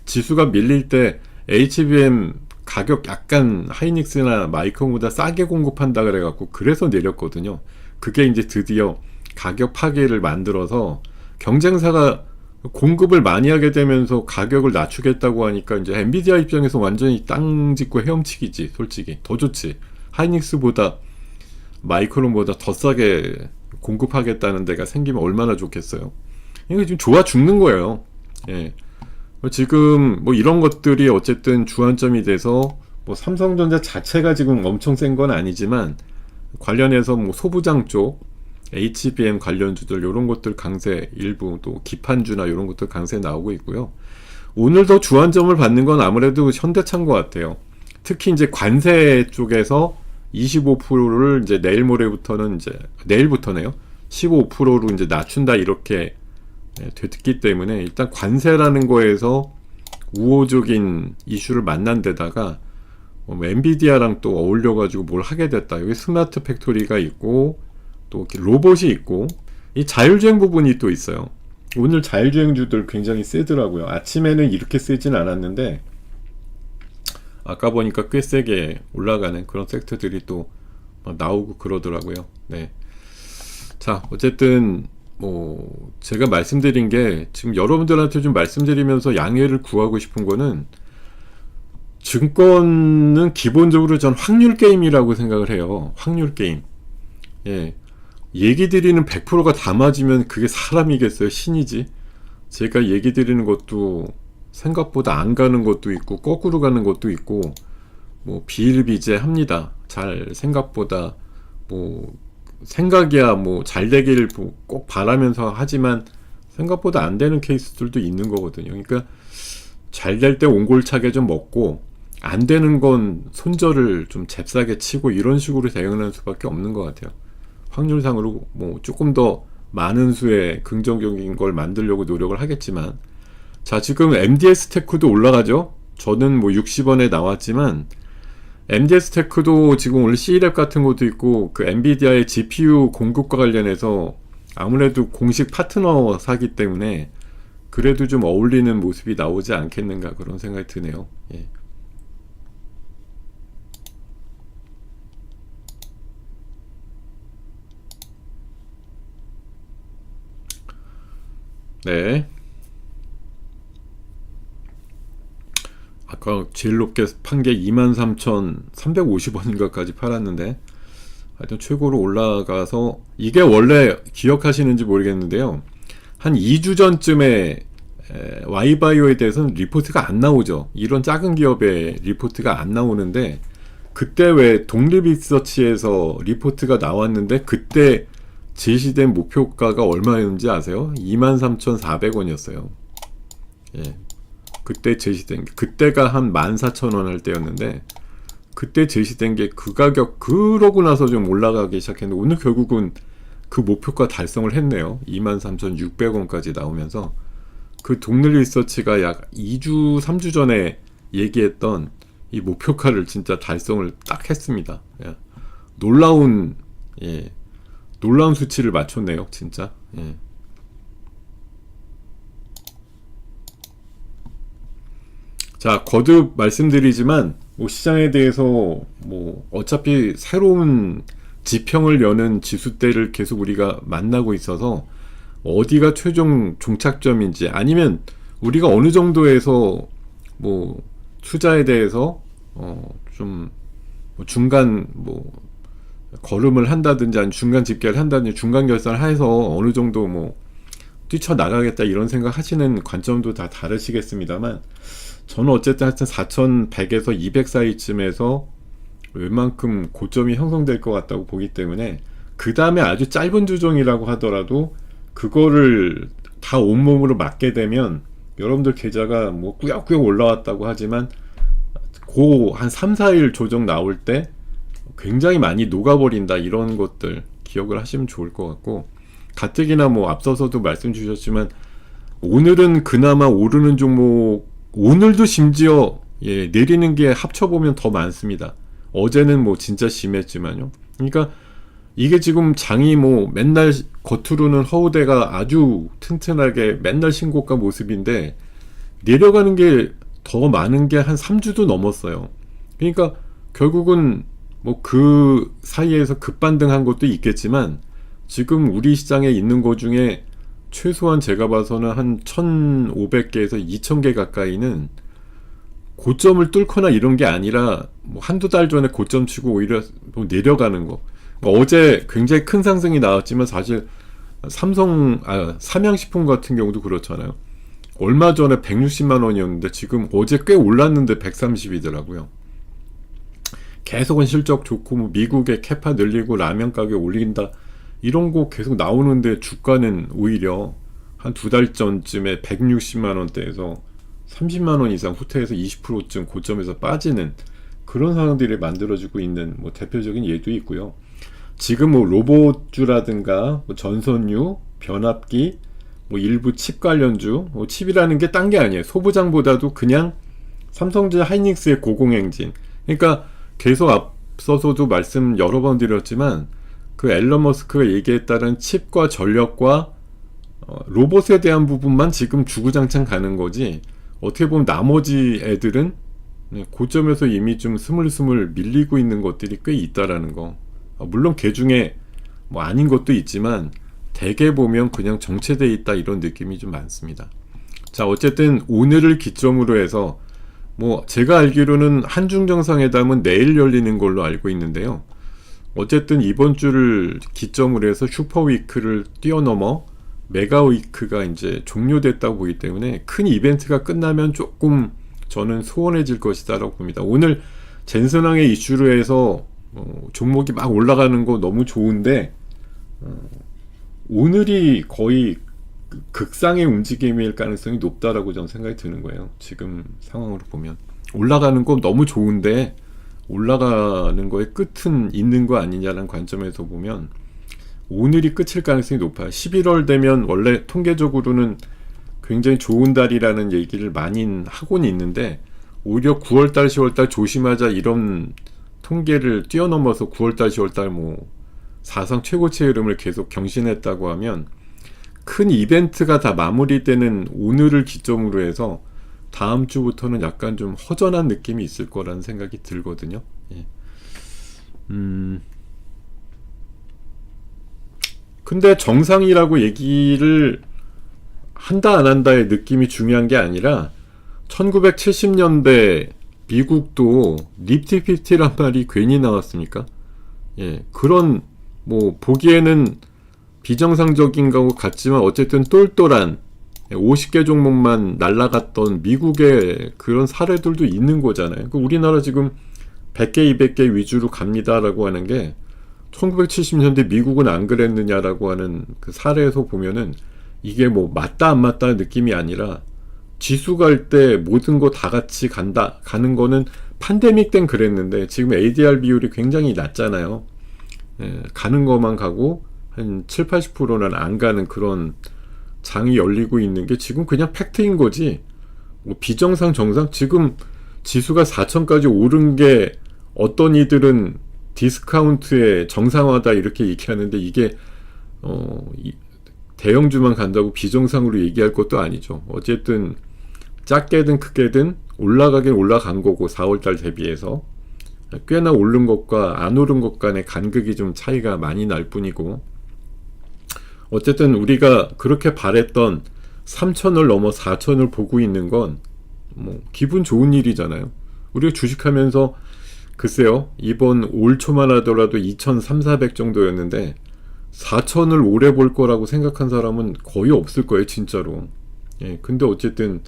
지수가 밀릴 때 HBM 가격 약간 하이닉스나 마이크론보다 싸게 공급한다 그래갖고 그래서 내렸거든요. 그게 이제 드디어 가격 파괴를 만들어서 경쟁사가 공급을 많이 하게 되면서 가격을 낮추겠다고 하니까 이제 엔비디아 입장에서 완전히 땅 짚고 헤엄치기지. 솔직히 더 좋지. 하이닉스보다 마이크론보다 더 싸게 공급하겠다는 데가 생기면 얼마나 좋겠어요. 이게 지금 좋아 죽는 거예요. 예. 지금 뭐 이런 것들이 어쨌든 주안점이 돼서, 뭐 삼성전자 자체가 지금 엄청 센 건 아니지만 관련해서 뭐 소부장 쪽 HBM 관련주들 요런 것들 강세, 일부 또 기판주나 요런 것들 강세 나오고 있고요. 오늘 더 주안점을 받는 건 아무래도 현대차인 것 같아요. 특히 이제 관세 쪽에서 25%를 이제 내일 모레부터는, 이제 내일부터네요, 15%로 이제 낮춘다, 이렇게 됐기 때문에 일단 관세라는 거에서 우호적인 이슈를 만난 데다가 엔비디아랑 또 어울려가지고 뭘 하게 됐다. 여기 스마트 팩토리가 있고 또 로봇이 있고 이 자율주행 부분이 또 있어요. 오늘 자율주행주들 굉장히 세더라고요. 아침에는 이렇게 세진 않았는데 아까 보니까 꽤 세게 올라가는 그런 섹터들이 또 나오고 그러더라고요. 네. 자, 어쨌든 뭐 제가 말씀드린 게, 지금 여러분들한테 좀 말씀드리면서 양해를 구하고 싶은 거는, 증권은 기본적으로 전 확률 게임이라고 생각을 해요. 확률 게임. 예. 얘기 드리는 100%가 다 맞으면 그게 사람이겠어요? 신이지. 제가 얘기 드리는 것도 생각보다 안 가는 것도 있고 거꾸로 가는 것도 있고 뭐 비일비재합니다. 잘 생각보다 뭐 생각이야 뭐 잘 되기를 꼭 바라면서 하지만 생각보다 안 되는 케이스들도 있는 거거든요. 그러니까 잘 될 때 옹골차게 좀 먹고 안 되는 건 손절을 좀 잽싸게 치고 이런 식으로 대응하는 수밖에 없는 것 같아요. 확률상으로 뭐 조금 더 많은 수의 긍정적인 걸 만들려고 노력을 하겠지만, 자, 지금 MDS 테크도 올라가죠. 저는 뭐 60원에 나왔지만 MDS 테크도 지금 오늘 C랩 같은 것도 있고 그 엔비디아의 GPU 공급과 관련해서 아무래도 공식 파트너사기 때문에 그래도 좀 어울리는 모습이 나오지 않겠는가, 그런 생각이 드네요. 예. 네. 아까 제일 높게 판 게 23,350원인가까지 팔았는데 하여튼 최고로 올라가서, 이게 원래 기억하시는지 모르겠는데요, 한 2주 전쯤에 Y바이오에 대해서는 리포트가 안 나오죠. 이런 작은 기업의 리포트가 안 나오는데, 그때 왜 독립리서치에서 리포트가 나왔는데 그때 제시된 목표가가 얼마였는지 아세요? 23,400원이었어요. 예. 그때 제시된 게, 그때가 한 14,000원 할 때였는데, 그때 제시된 게 그 가격, 그러고 나서 좀 올라가기 시작했는데, 오늘 결국은 그 목표가 달성을 했네요. 23,600원까지 나오면서, 그 독립리서치가 약 2주, 3주 전에 얘기했던 이 목표가를 진짜 달성을 딱 했습니다. 예. 놀라운, 예. 놀라운 수치를 맞췄네요, 진짜. 예. 자, 거듭 말씀드리지만, 뭐 시장에 대해서 뭐 어차피 새로운 지평을 여는 지수대를 계속 우리가 만나고 있어서 어디가 최종 종착점인지, 아니면 우리가 어느 정도에서 뭐 투자에 대해서 좀 중간 뭐 걸음을 한다든지, 아니면 중간 집계를 한다든지, 중간 결산을 해서 어느 정도 뭐 뛰쳐나가겠다 이런 생각 하시는 관점도 다 다르시겠습니다만, 저는 어쨌든 하여튼 4,100에서 200 사이쯤에서 웬만큼 고점이 형성될 것 같다고 보기 때문에, 그 다음에 아주 짧은 조정이라고 하더라도 그거를 다 온몸으로 맞게 되면, 여러분들 계좌가 뭐 꾸역꾸역 올라왔다고 하지만 고 한 3, 4일 조정 나올 때 굉장히 많이 녹아버린다, 이런 것들 기억을 하시면 좋을 것 같고, 가뜩이나 뭐 앞서서도 말씀 주셨지만 오늘은 그나마 오르는 종목, 오늘도 심지어 내리는 게 합쳐보면 더 많습니다. 어제는 뭐 진짜 심했지만요. 그러니까 이게 지금 장이 뭐 맨날 겉으로는 허우대가 아주 튼튼하게 맨날 신고가 모습인데, 내려가는 게 더 많은 게 한 3주도 넘었어요. 그러니까 결국은 뭐 그 사이에서 급반등한 것도 있겠지만, 지금 우리 시장에 있는 것 중에 최소한 제가 봐서는 한 1,500개에서 2,000개 가까이는 고점을 뚫거나 이런 게 아니라 뭐 한두 달 전에 고점 치고 오히려 뭐 내려가는 거. 어제 굉장히 큰 상승이 나왔지만 사실 삼양식품 같은 경우도 그렇잖아요. 얼마 전에 160만 원이었는데 지금 어제 꽤 올랐는데 130이더라고요. 계속은 실적 좋고 뭐 미국의 캐파 늘리고 라면 가격 올린다 이런 거 계속 나오는데, 주가는 오히려 한 두 달 전쯤에 160만 원대에서 30만 원 이상 후퇴해서 20%쯤 고점에서 빠지는 그런 상황들이 만들어지고 있는 뭐 대표적인 예도 있고요. 지금 뭐 로봇주라든가 뭐 전선유, 변압기, 뭐 일부 칩 관련주, 뭐 칩이라는 게 딴 게 아니에요. 소부장보다도 그냥 삼성전자 하이닉스의 고공행진. 그러니까 계속 앞서서도 말씀 여러 번 드렸지만, 그 앨런 머스크가 얘기했다는 칩과 전력과 로봇에 대한 부분만 지금 주구장창 가는 거지, 어떻게 보면 나머지 애들은 고점에서 이미 좀 스물스물 밀리고 있는 것들이 꽤 있다라는 거. 물론 그 중에 뭐 아닌 것도 있지만 대개 보면 그냥 정체되어 있다, 이런 느낌이 좀 많습니다. 자, 어쨌든 오늘을 기점으로 해서 뭐 제가 알기로는 한중 정상회담은 내일 열리는 걸로 알고 있는데요. 어쨌든 이번 주를 기점으로 해서 슈퍼위크를 뛰어넘어 메가위크가 이제 종료됐다고 보기 때문에, 큰 이벤트가 끝나면 조금 저는 소원해질 것이다 라고 봅니다. 오늘 젠슨왕의 이슈로 해서 종목이 막 올라가는 거 너무 좋은데, 오늘이 거의 극상의 움직임일 가능성이 높다라고 저는 생각이 드는 거예요. 지금 상황으로 보면 올라가는 거 너무 좋은데, 올라가는 거의 끝은 있는 거 아니냐라는 관점에서 보면 오늘이 끝일 가능성이 높아요. 11월 되면 원래 통계적으로는 굉장히 좋은 달이라는 얘기를 많이 하고는 있는데, 오히려 9월달, 10월달 조심하자 이런 통계를 뛰어넘어서 9월달, 10월달 뭐 사상 최고치의 흐름을 계속 경신했다고 하면, 큰 이벤트가 다 마무리되는 오늘을 기점으로 해서 다음 주부터는 약간 좀 허전한 느낌이 있을 거라는 생각이 들거든요. 예. 근데 정상이라고 얘기를 한다 안 한다의 느낌이 중요한 게 아니라, 1970년대 미국도 니프티 피프티란 말이 괜히 나왔습니까? 예, 그런 뭐 보기에는 비정상적인 것 같지만 어쨌든 똘똘한 50개 종목만 날라갔던 미국의 그런 사례들도 있는 거잖아요. 우리나라 지금 100개, 200개 위주로 갑니다라고 하는 게 1970년대 미국은 안 그랬느냐라고 하는 그 사례에서 보면은 이게 뭐 맞다 안 맞다는 느낌이 아니라 지수 갈 때 모든 거 다 같이 가는 거는 팬데믹 땐 그랬는데 지금 ADR 비율이 굉장히 낮잖아요. 가는 것만 가고 한 7, 80%는 안 가는 그런 장이 열리고 있는 게 지금 그냥 팩트인 거지. 뭐 비정상 정상 지금 지수가 4천까지 오른 게 어떤 이들은 디스카운트의 정상화다 이렇게 얘기하는데 이게 대형주만 간다고 비정상으로 얘기할 것도 아니죠. 어쨌든 작게든 크게든 올라가긴 올라간 거고 4월달 대비해서 꽤나 오른 것과 안 오른 것 간의 간극이 좀 차이가 많이 날 뿐이고 어쨌든 우리가 그렇게 바랬던 3천을 넘어 4천을 보고 있는 건 뭐 기분 좋은 일이잖아요. 우리가 주식하면서 글쎄요 이번 올 초만 하더라도 2,300, 400 정도였는데 4천을 오래 볼 거라고 생각한 사람은 거의 없을 거예요 진짜로. 근데 어쨌든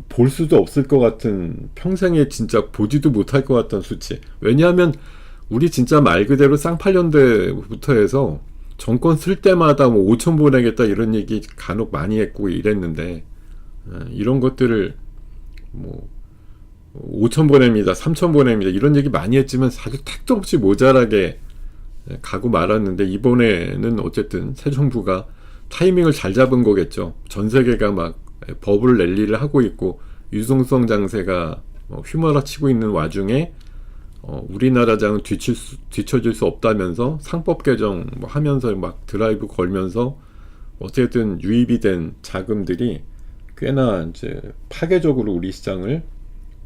볼 수도 없을 것 같은 평생에 진짜 보지도 못할 것 같던 수치. 왜냐하면 우리 진짜 말 그대로 쌍팔년대부터 해서 정권 쓸 때마다 뭐 5천 보내겠다 이런 얘기 간혹 많이 했고 이랬는데 이런 것들을 뭐 5천 보냅니다 3천 보냅니다 이런 얘기 많이 했지만 사실 택도 없이 모자라게 가고 말았는데 이번에는 어쨌든 새 정부가 타이밍을 잘 잡은 거겠죠. 전 세계가 막 버블 랠리를 하고 있고 유동성 장세가 휘몰아치고 있는 와중에 우리나라 장은 뒤처질 수 없다면서 상법 개정 뭐 하면서 막 드라이브 걸면서 어쨌든 유입이 된 자금들이 꽤나 이제 파괴적으로 우리 시장을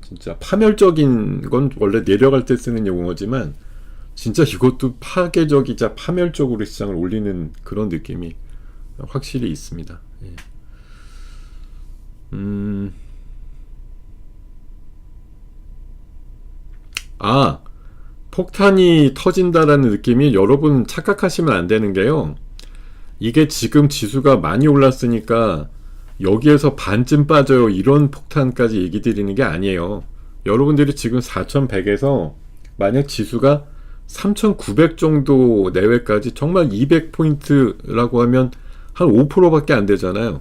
진짜 파멸적인 건 원래 내려갈 때 쓰는 용어지만 진짜 이것도 파괴적이자 파멸적으로 시장을 올리는 그런 느낌이 확실히 있습니다. 예. 폭탄이 터진다라는 느낌이 여러분 착각하시면 안 되는 게요. 이게 지금 지수가 많이 올랐으니까 여기에서 반쯤 빠져요 이런 폭탄까지 얘기 드리는 게 아니에요. 여러분들이 지금 4,100에서 만약 지수가 3,900 정도 내외까지 정말 200포인트라고 하면 한 5%밖에 안 되잖아요.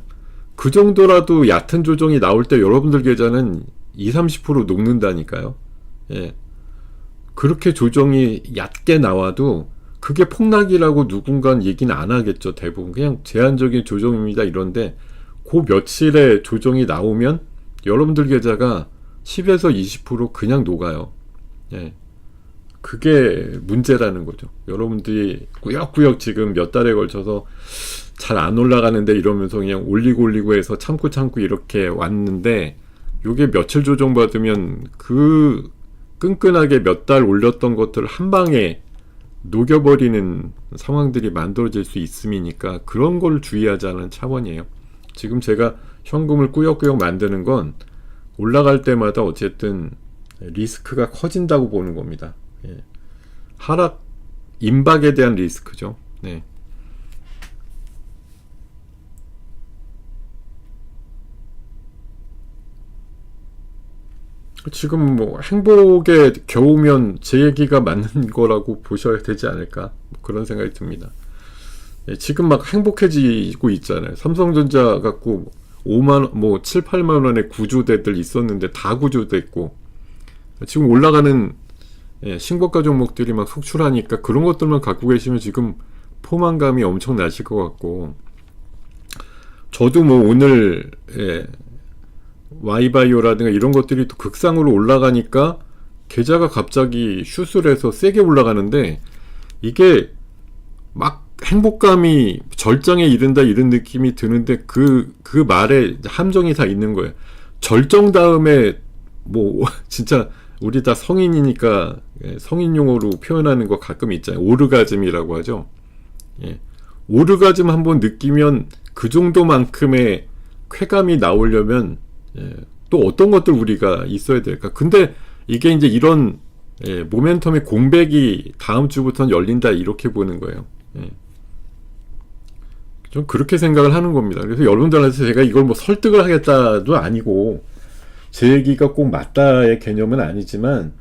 그 정도라도 얕은 조정이 나올 때 여러분들 계좌는 20, 30% 녹는다니까요. 예. 그렇게 조정이 얕게 나와도 그게 폭락이라고 누군가는 얘기는 안 하겠죠. 대부분 그냥 제한적인 조정입니다 이런데 그 며칠의 조정이 나오면 여러분들 계좌가 10에서 20% 그냥 녹아요. 예. 그게 문제라는 거죠. 여러분들이 꾸역꾸역 지금 몇 달에 걸쳐서 잘 안 올라가는데 이러면서 그냥 올리고 해서 참고 이렇게 왔는데 요게 며칠 조정받으면 그 끈끈하게 몇 달 올렸던 것들을 한 방에 녹여버리는 상황들이 만들어질 수 있음이니까 그런 걸 주의하자는 차원이에요. 지금 제가 현금을 꾸역꾸역 만드는 건 올라갈 때마다 어쨌든 리스크가 커진다고 보는 겁니다. 예. 하락 임박에 대한 리스크죠. 네. 지금 뭐 행복에 겨우면 제 얘기가 맞는 거라고 보셔야 되지 않을까 그런 생각이 듭니다. 예, 지금 막 행복해지고 있잖아요. 삼성전자 갖고 5만 뭐 7, 8만 원의 구조대들 있었는데 다 구조됐고 지금 올라가는 신고가 종목들이 막 속출하니까 그런 것들만 갖고 계시면 지금 포만감이 엄청 나실 것 같고 저도 뭐 오늘 와이바이오라든가 이런 것들이 또 극상으로 올라가니까 계좌가 갑자기 슛을 해서 세게 올라가는데 이게 막 행복감이 절정에 이른다 이런 느낌이 드는데 그 말에 함정이 다 있는 거예요. 절정 다음에 뭐 진짜 우리 다 성인이니까 성인 용어로 표현하는 거 가끔 있잖아요. 오르가즘이라고 하죠. 예. 오르가즘 한번 느끼면 그 정도만큼의 쾌감이 나오려면 또 어떤 것들 우리가 있어야 될까? 근데 이게 이제 이런 모멘텀의 공백이 다음 주부터는 열린다 이렇게 보는 거예요. 좀 그렇게 생각을 하는 겁니다. 그래서 여러분들한테 제가 이걸 뭐 설득을 하겠다도 아니고 제 얘기가 꼭 맞다의 개념은 아니지만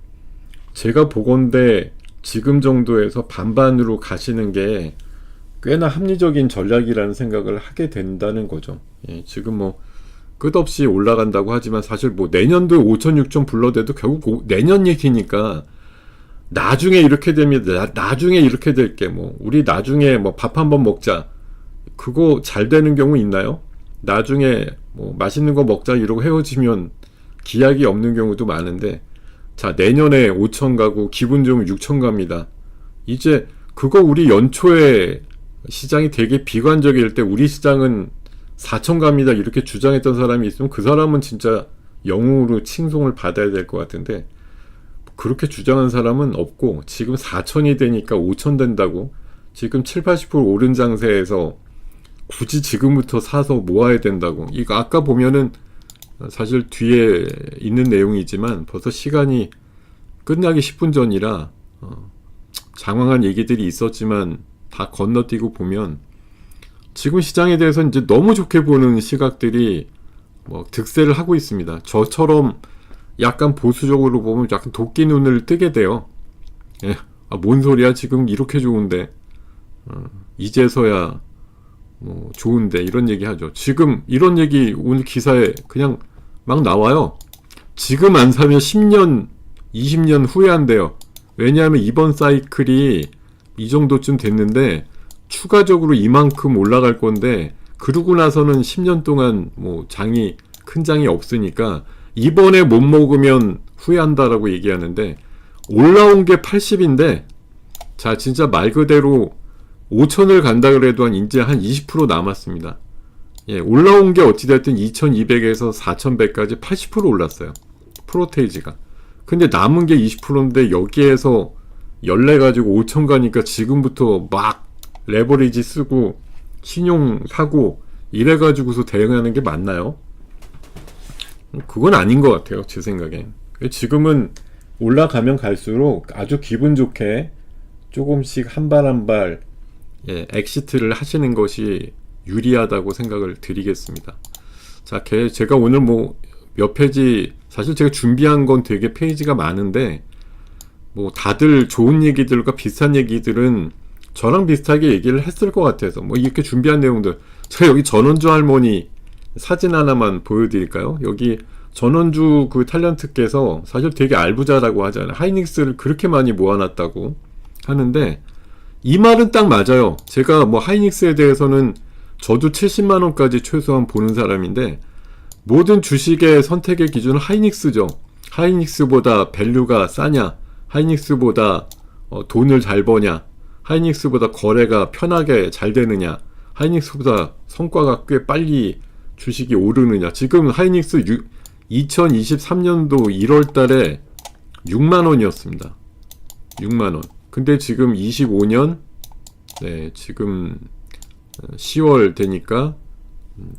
제가 보건대 지금 정도에서 반반으로 가시는 게 꽤나 합리적인 전략이라는 생각을 하게 된다는 거죠. 예, 지금 뭐 끝없이 올라간다고 하지만 사실 뭐 내년도에 5천 6천 불러대도 결국 내년 얘기니까 나중에 이렇게 됩니다. 나중에 이렇게 될게 뭐 우리 나중에 뭐 밥 한번 먹자. 그거 잘 되는 경우 있나요? 나중에 뭐 맛있는 거 먹자 이러고 헤어지면 기약이 없는 경우도 많은데 자 내년에 5천 가고 기분 좋으면 6천 갑니다. 이제 그거 우리 연초에 시장이 되게 비관적일 때 우리 시장은 4천 갑니다 이렇게 주장했던 사람이 있으면 그 사람은 진짜 영웅으로 칭송을 받아야 될 것 같은데 그렇게 주장한 사람은 없고 지금 4천이 되니까 5천 된다고 지금 7, 80% 오른 장세에서 굳이 지금부터 사서 모아야 된다고 이거 아까 보면은 사실 뒤에 있는 내용이지만 벌써 시간이 끝나기 10분 전이라 장황한 얘기들이 있었지만 다 건너뛰고 보면 지금 시장에 대해서 이제 너무 좋게 보는 시각들이 뭐 득세를 하고 있습니다. 저처럼 약간 보수적으로 보면 약간 도끼 눈을 뜨게 돼요. 예. 아, 뭔 소리야 지금 이렇게 좋은데 이제서야 뭐 좋은데 이런 얘기 하죠. 지금 이런 얘기 오늘 기사에 그냥 막 나와요. 지금 안 사면 10년 20년 후회한대요. 왜냐하면 이번 사이클이 이 정도쯤 됐는데 추가적으로 이만큼 올라갈 건데 그러고 나서는 10년 동안 뭐 장이 큰 장이 없으니까 이번에 못 먹으면 후회한다라고 얘기하는데 올라온 게 80인데 자 진짜 말 그대로 5천을 간다 그래도 이제 한 20% 남았습니다. 예, 올라온 게 어찌됐든 2200에서 4100까지 80% 올랐어요. 프로테이지가. 근데 남은 게 20%인데 여기에서 연례 가지고 5천 가니까 지금부터 막 레버리지 쓰고 신용 사고 이래가지고서 대응하는 게 맞나요? 그건 아닌 것 같아요. 제 생각엔. 지금은 올라가면 갈수록 아주 기분 좋게 조금씩 한 발 한 발 엑시트를 하시는 것이 유리하다고 생각을 드리겠습니다. 자, 제가 오늘 뭐 몇 페이지 사실 제가 준비한 건 되게 페이지가 많은데 뭐 다들 좋은 얘기들과 비슷한 얘기들은 저랑 비슷하게 얘기를 했을 것 같아서 뭐 이렇게 준비한 내용들 제가 여기 전원주 할머니 사진 하나만 보여드릴까요? 여기 전원주 그 탤런트께서 사실 되게 알부자라고 하잖아요. 하이닉스를 그렇게 많이 모아놨다고 하는데 이 말은 딱 맞아요. 제가 뭐 하이닉스에 대해서는 저도 70만원까지 최소한 보는 사람인데 모든 주식의 선택의 기준은 하이닉스죠. 하이닉스보다 밸류가 싸냐, 하이닉스보다 돈을 잘 버냐, 하이닉스보다 거래가 편하게 잘 되느냐, 하이닉스보다 성과가 꽤 빨리 주식이 오르느냐. 지금 하이닉스 2023년도 1월 달에 6만원이었습니다. 6만원. 근데 지금 25년, 네, 지금 10월 되니까,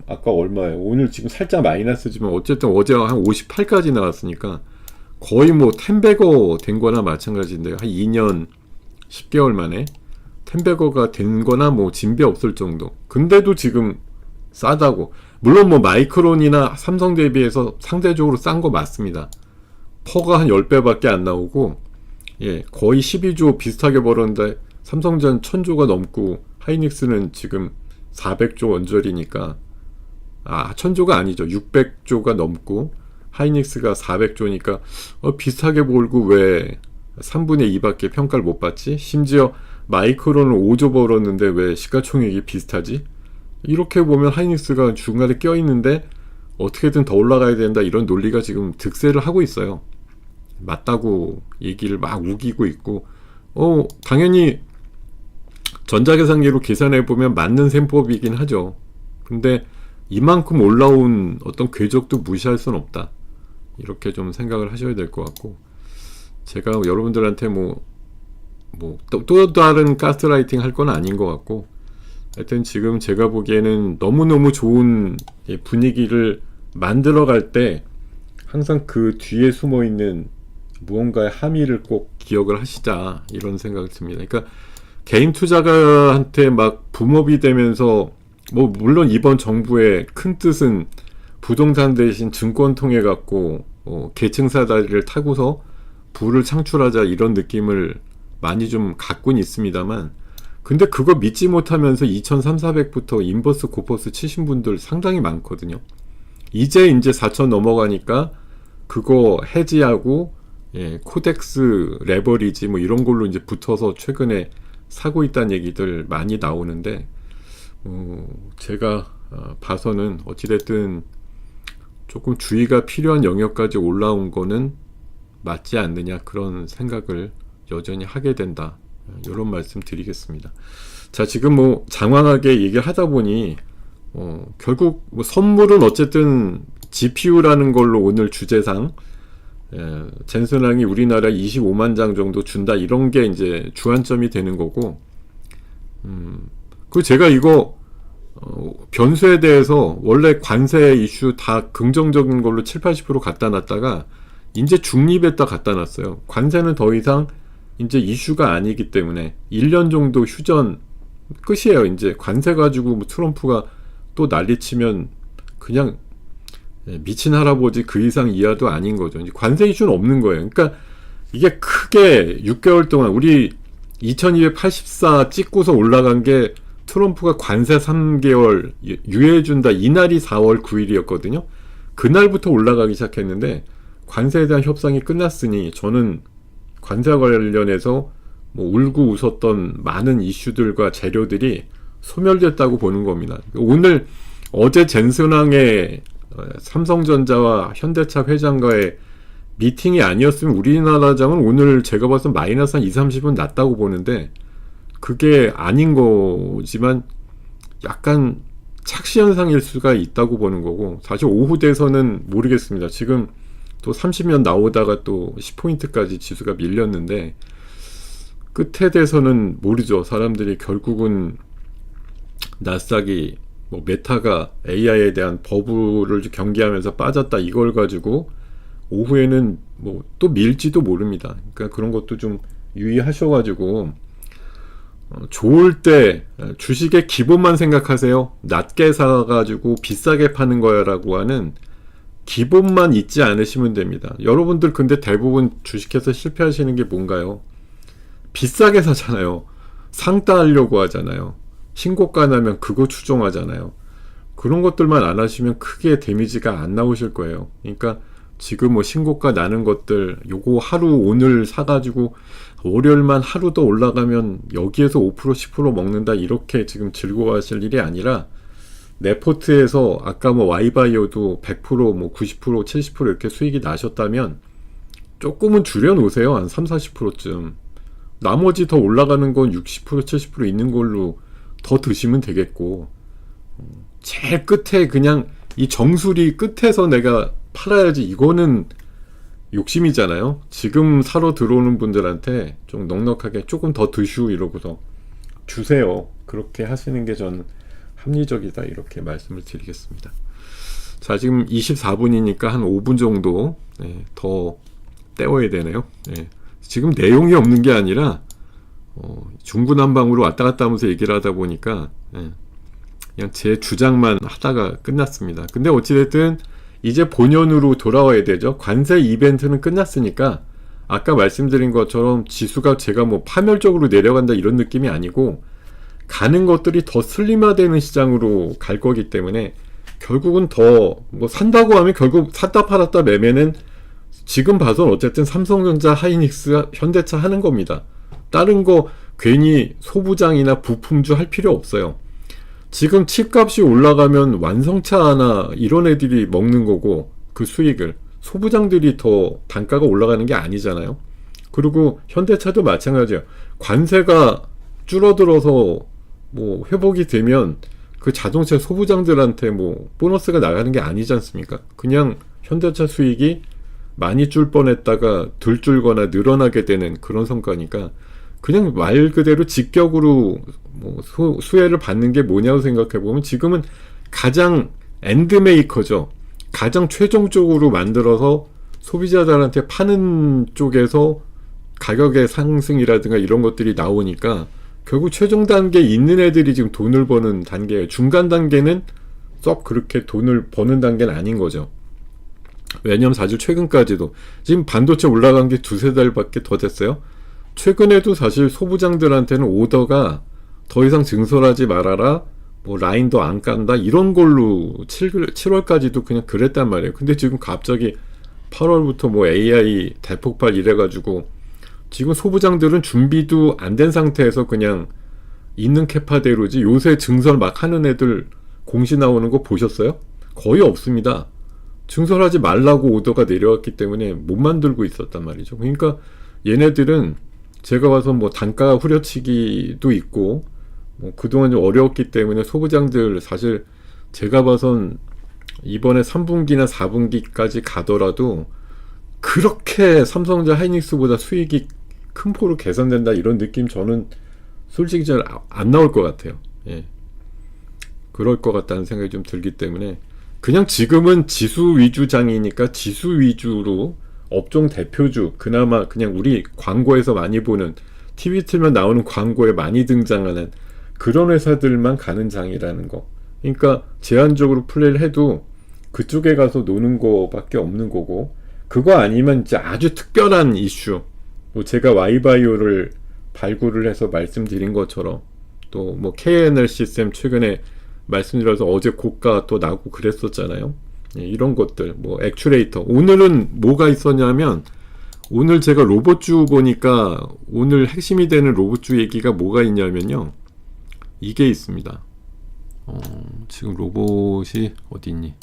아까 얼마예요? 오늘 지금 살짝 마이너스지만, 어쨌든 어제 한 58까지 나왔으니까, 거의 뭐 10배거 된 거나 마찬가지인데요. 한 2년 10개월 만에 10배거가 된 거나 뭐 진배 없을 정도. 근데도 지금 싸다고. 물론 뭐 마이크론이나 삼성 대비해서 상대적으로 싼 거 맞습니다. 퍼가 한 10배밖에 안 나오고, 예, 거의 12조 비슷하게 벌었는데 삼성전 1000조가 넘고 하이닉스는 지금 400조 원저리니까 1000조가 아니죠. 600조가 넘고 하이닉스가 400조니까 비슷하게 벌고 왜 3분의 2밖에 평가를 못 받지? 심지어 마이크론은 5조 벌었는데 왜 시가총액이 비슷하지? 이렇게 보면 하이닉스가 중간에 껴있는데 어떻게든 더 올라가야 된다 이런 논리가 지금 득세를 하고 있어요. 맞다고 얘기를 막 우기고 있고 당연히 전자계산기로 계산해보면 맞는 셈법이긴 하죠. 근데 이만큼 올라온 어떤 궤적도 무시할 수는 없다. 이렇게 좀 생각을 하셔야 될 것 같고 제가 여러분들한테 또 다른 가스라이팅 할 건 아닌 것 같고 하여튼 지금 제가 보기에는 너무너무 좋은 분위기를 만들어갈 때 항상 그 뒤에 숨어있는 무언가의 함의를 꼭 기억을 하시자 이런 생각이 듭니다. 그러니까 개인 투자가한테 막 붐업이 되면서 뭐 물론 이번 정부의 큰 뜻은 부동산 대신 증권 통해 갖고 계층 사다리를 타고서 부를 창출하자 이런 느낌을 많이 좀 갖고는 있습니다만, 근데 그거 믿지 못하면서 2,300~400부터 인버스 고퍼스 치신 분들 상당히 많거든요. 이제 4,000 넘어가니까 그거 해지하고 코덱스 레버리지 뭐 이런 걸로 이제 붙어서 최근에 사고 있다는 얘기들 많이 나오는데, 제가 봐서는 어찌됐든 조금 주의가 필요한 영역까지 올라온 거는 맞지 않느냐, 그런 생각을 여전히 하게 된다, 이런 말씀 드리겠습니다. 자, 지금 뭐 장황하게 얘기를 하다 보니 결국 뭐 선물은 어쨌든 GPU라는 걸로 오늘 주제상 젠슨항이 우리나라 25만 장 정도 준다, 이런 게 이제 주안점이 되는 거고, 그 제가 이거 변수에 대해서 원래 관세 이슈 다 긍정적인 걸로 7~80% 갖다 놨다가 이제 중립에다 갖다 놨어요. 관세는 더 이상 이제 이슈가 아니기 때문에 1년 정도 휴전 끝이에요. 이제 관세 가지고 뭐 트럼프가 또 난리치면 그냥 미친 할아버지 그 이상 이하도 아닌 거죠. 이제 관세 이슈는 없는 거예요. 그러니까 이게 크게 6개월 동안 우리 2284 찍고서 올라간 게 트럼프가 관세 3개월 유예해준다, 이날이 4월 9일이었거든요. 그날부터 올라가기 시작했는데 관세에 대한 협상이 끝났으니 저는 관세와 관련해서 뭐 울고 웃었던 많은 이슈들과 재료들이 소멸됐다고 보는 겁니다. 오늘 어제 젠슨항의 삼성전자와 현대차 회장과의 미팅이 아니었으면 우리나라장은 오늘 제가 봐서 마이너스 한 20~30은 났다고 보는데, 그게 아닌 거지만 약간 착시현상일 수가 있다고 보는 거고, 사실 오후 돼서는 모르겠습니다. 지금 또 30년 나오다가 또 10포인트까지 지수가 밀렸는데 끝에 돼서는 모르죠. 사람들이 결국은 나스닥이 뭐 메타가 AI에 대한 버블을 경계하면서 빠졌다, 이걸 가지고 오후에는 뭐 또 밀지도 모릅니다. 그러니까 그런 것도 좀 유의하셔가지고 좋을 때 주식의 기본만 생각하세요. 낮게 사가지고 비싸게 파는 거야 라고 하는 기본만 잊지 않으시면 됩니다. 여러분들 근데 대부분 주식해서 실패하시는 게 뭔가요? 비싸게 사잖아요. 상 따려고 하잖아요. 신고가 나면 그거 추종하잖아요. 그런 것들만 안 하시면 크게 데미지가 안 나오실 거예요. 그러니까 지금 뭐 신고가 나는 것들 요거 하루 오늘 사가지고 월요일만 하루 더 올라가면 여기에서 5% 10% 먹는다, 이렇게 지금 즐거워하실 일이 아니라 네포트에서 아까 뭐 Y바이오도 100% 뭐 90% 70% 이렇게 수익이 나셨다면 조금은 줄여놓으세요. 한 30~40%쯤. 나머지 더 올라가는 건 60% 70% 있는 걸로 더 드시면 되겠고, 제일 끝에 그냥 이 정수리 끝에서 내가 팔아야지, 이거는 욕심이잖아요. 지금 사러 들어오는 분들한테 좀 넉넉하게 조금 더 드시고 이러고서 주세요. 그렇게 하시는 게 저는 합리적이다, 이렇게 말씀을 드리겠습니다. 자, 지금 24분이니까 한 5분 정도 더 때워야 되네요. 지금 내용이 없는 게 아니라 중구난방으로 왔다 갔다 하면서 얘기를 하다 보니까 그냥 제 주장만 하다가 끝났습니다. 근데 어찌됐든 이제 본연으로 돌아와야 되죠. 관세 이벤트는 끝났으니까 아까 말씀드린 것처럼 지수가 제가 뭐 파멸적으로 내려간다 이런 느낌이 아니고 가는 것들이 더 슬림화되는 시장으로 갈 거기 때문에 결국은 더 뭐 산다고 하면 결국 샀다 팔았다 매매는 지금 봐선 어쨌든 삼성전자, 하이닉스, 현대차 하는 겁니다. 다른 거 괜히 소부장이나 부품주 할 필요 없어요. 지금 칩값이 올라가면 완성차나 이런 애들이 먹는 거고, 그 수익을 소부장들이 더 단가가 올라가는 게 아니잖아요. 그리고 현대차도 마찬가지예요. 관세가 줄어들어서 뭐 회복이 되면 그 자동차 소부장들한테 뭐 보너스가 나가는 게 아니지 않습니까? 그냥 현대차 수익이 많이 줄 뻔했다가 덜 줄거나 늘어나게 되는 그런 성과니까, 그냥 말 그대로 직격으로 뭐 수혜를 받는 게 뭐냐고 생각해보면 지금은 가장 엔드메이커죠. 가장 최종적으로 만들어서 소비자들한테 파는 쪽에서 가격의 상승이라든가 이런 것들이 나오니까 결국 최종 단계에 있는 애들이 지금 돈을 버는 단계예요. 중간 단계는 썩 그렇게 돈을 버는 단계는 아닌 거죠. 왜냐면 사실 최근까지도 지금 반도체 올라간 게 두세 달밖에 더 됐어요. 최근에도 사실 소부장들한테는 오더가 더 이상 증설하지 말아라, 뭐 라인도 안 깐다 이런 걸로 7월까지도 그냥 그랬단 말이에요. 근데 지금 갑자기 8월부터 뭐 AI 대폭발 이래가지고 지금 소부장들은 준비도 안 된 상태에서 그냥 있는 캐파대로지. 요새 증설 막 하는 애들 공시 나오는 거 보셨어요? 거의 없습니다. 증설하지 말라고 오더가 내려왔기 때문에 못 만들고 있었단 말이죠. 그러니까 얘네들은 제가 봐서 뭐 단가 후려치기도 있고 뭐 그동안 좀 어려웠기 때문에 소부장들 사실 제가 봐선 이번에 3분기나 4분기까지 가더라도 그렇게 삼성전자 하이닉스보다 수익이 큰 폭으로 개선된다 이런 느낌 저는 솔직히 잘 안 나올 것 같아요. 예. 그럴 것 같다는 생각이 좀 들기 때문에 그냥 지금은 지수 위주장이니까 지수 위주로 업종 대표주, 그나마 그냥 우리 광고에서 많이 보는 TV 틀면 나오는 광고에 많이 등장하는 그런 회사들만 가는 장이라는 거. 그러니까 제한적으로 플레이를 해도 그쪽에 가서 노는 거밖에 없는 거고, 그거 아니면 이제 아주 특별한 이슈, 뭐 제가 Y바이오를 발굴을 해서 말씀드린 것처럼 또 뭐 KNL 시스템 최근에 말씀드려서 어제 고가 또 나고 그랬었잖아요. 예, 이런 것들, 뭐 액추레이터. 오늘은 뭐가 있었냐면 오늘 제가 로봇주 보니까 오늘 핵심이 되는 로봇주 얘기가 뭐가 있냐면요, 이게 있습니다. 지금 로봇이 어디 있니?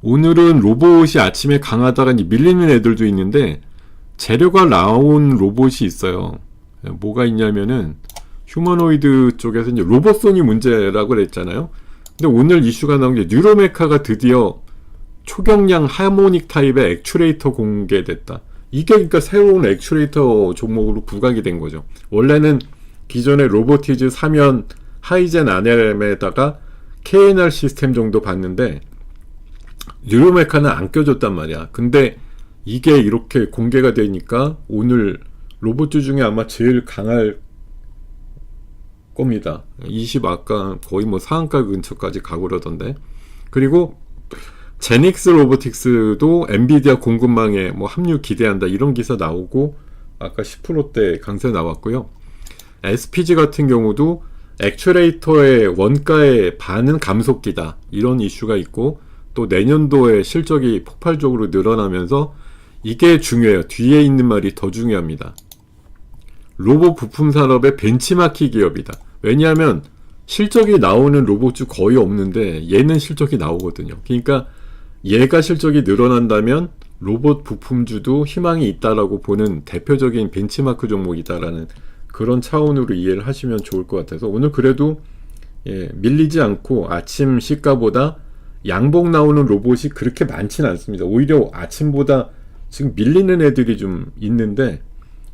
오늘은 로봇이 아침에 강하다가 밀리는 애들도 있는데 재료가 나온 로봇이 있어요. 뭐가 있냐면은 휴머노이드 쪽에서 이제 로봇손이 문제라고 그랬잖아요. 근데 오늘 이슈가 나온 게 뉴로메카가 드디어 초경량 하모닉 타입의 액추레이터 공개됐다. 이게 그러니까 새로운 액추레이터 종목으로 부각이 된 거죠. 원래는 기존의 로보티즈 3연 하이젠 RM에다가 KNR 시스템 정도 봤는데 뉴로메카는 안 껴줬단 말이야. 근데 이게 이렇게 공개가 되니까 오늘 로봇주 중에 아마 제일 강할 겁니다. 20 아까 거의 뭐 상한가 근처까지 가고 그러던데. 그리고 제닉스 로보틱스도 엔비디아 공급망에 뭐 합류 기대한다 이런 기사 나오고 아까 10%대 강세 나왔고요. SPG 같은 경우도 액추레이터의 원가의 반은 감속기다 이런 이슈가 있고, 또 내년도에 실적이 폭발적으로 늘어나면서 이게 중요해요. 뒤에 있는 말이 더 중요합니다. 로봇 부품 산업의 벤치마킹 기업이다. 왜냐하면 실적이 나오는 로봇주 거의 없는데 얘는 실적이 나오거든요. 그러니까 얘가 실적이 늘어난다면 로봇 부품주도 희망이 있다라고 보는 대표적인 벤치마크 종목이다라는 그런 차원으로 이해를 하시면 좋을 것 같아서 오늘 그래도 밀리지 않고 아침 시가보다 양봉 나오는 로봇이 그렇게 많지는 않습니다. 오히려 아침보다 지금 밀리는 애들이 좀 있는데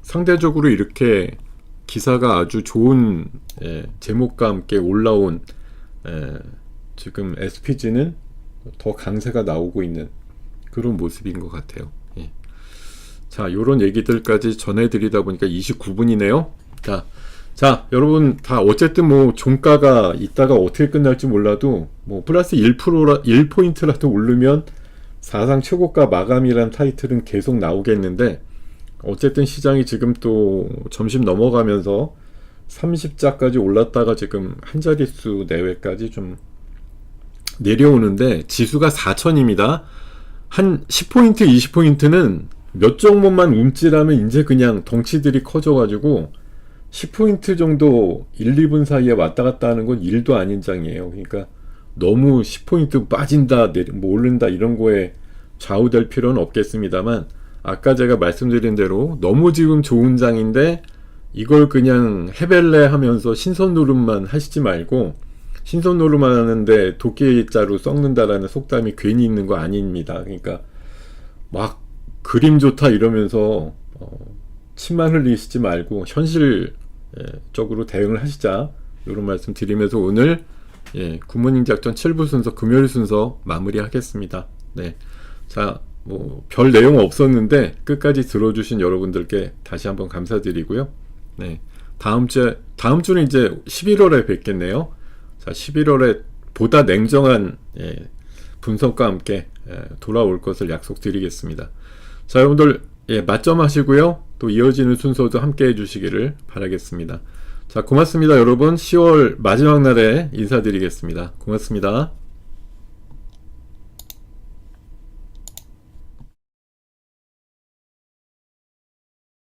상대적으로 이렇게 기사가 아주 좋은 제목과 함께 올라온 지금 SPG는 더 강세가 나오고 있는 그런 모습인 것 같아요. 예. 자, 요런 얘기들까지 전해드리다 보니까 29분이네요. 자, 여러분 다 어쨌든 뭐 종가가 이따가 어떻게 끝날지 몰라도 뭐 플러스 1포인트라도 오르면 사상 최고가 마감이란 타이틀은 계속 나오겠는데, 어쨌든 시장이 지금 또 점심 넘어가면서 30자까지 올랐다가 지금 한 자릿수 내외까지 좀 내려오는데 지수가 4000입니다. 한 10포인트, 20포인트는 몇 종목만 움찔하면 이제 그냥 덩치들이 커져가지고 10포인트 정도 1, 2분 사이에 왔다 갔다 하는 건 일도 아닌 장이에요. 그러니까 너무 10포인트 빠진다, 뭐 오른다 이런 거에 좌우될 필요는 없겠습니다만, 아까 제가 말씀드린 대로 너무 지금 좋은 장인데 이걸 그냥 해벨레 하면서 신선 노름만 하시지 말고, 신선 노름만 하는데 도끼자루 썩는다라는 속담이 괜히 있는 거 아닙니다. 그러니까 막 그림 좋다 이러면서 침만 흘리시지 말고 현실적으로 대응을 하시자, 이런 말씀 드리면서 오늘 굿모닝 작전 7부 순서 금요일 순서 마무리하겠습니다. 네, 자, 뭐 별 내용 없었는데 끝까지 들어주신 여러분들께 다시 한번 감사드리고요. 네, 다음 주는 이제 11월에 뵙겠네요. 자, 11월에 보다 냉정한 분석과 함께 돌아올 것을 약속드리겠습니다. 자, 여러분들 맞점 하시고요. 또 이어지는 순서도 함께 해주시기를 바라겠습니다. 자, 고맙습니다. 여러분 10월 마지막 날에 인사드리겠습니다. 고맙습니다.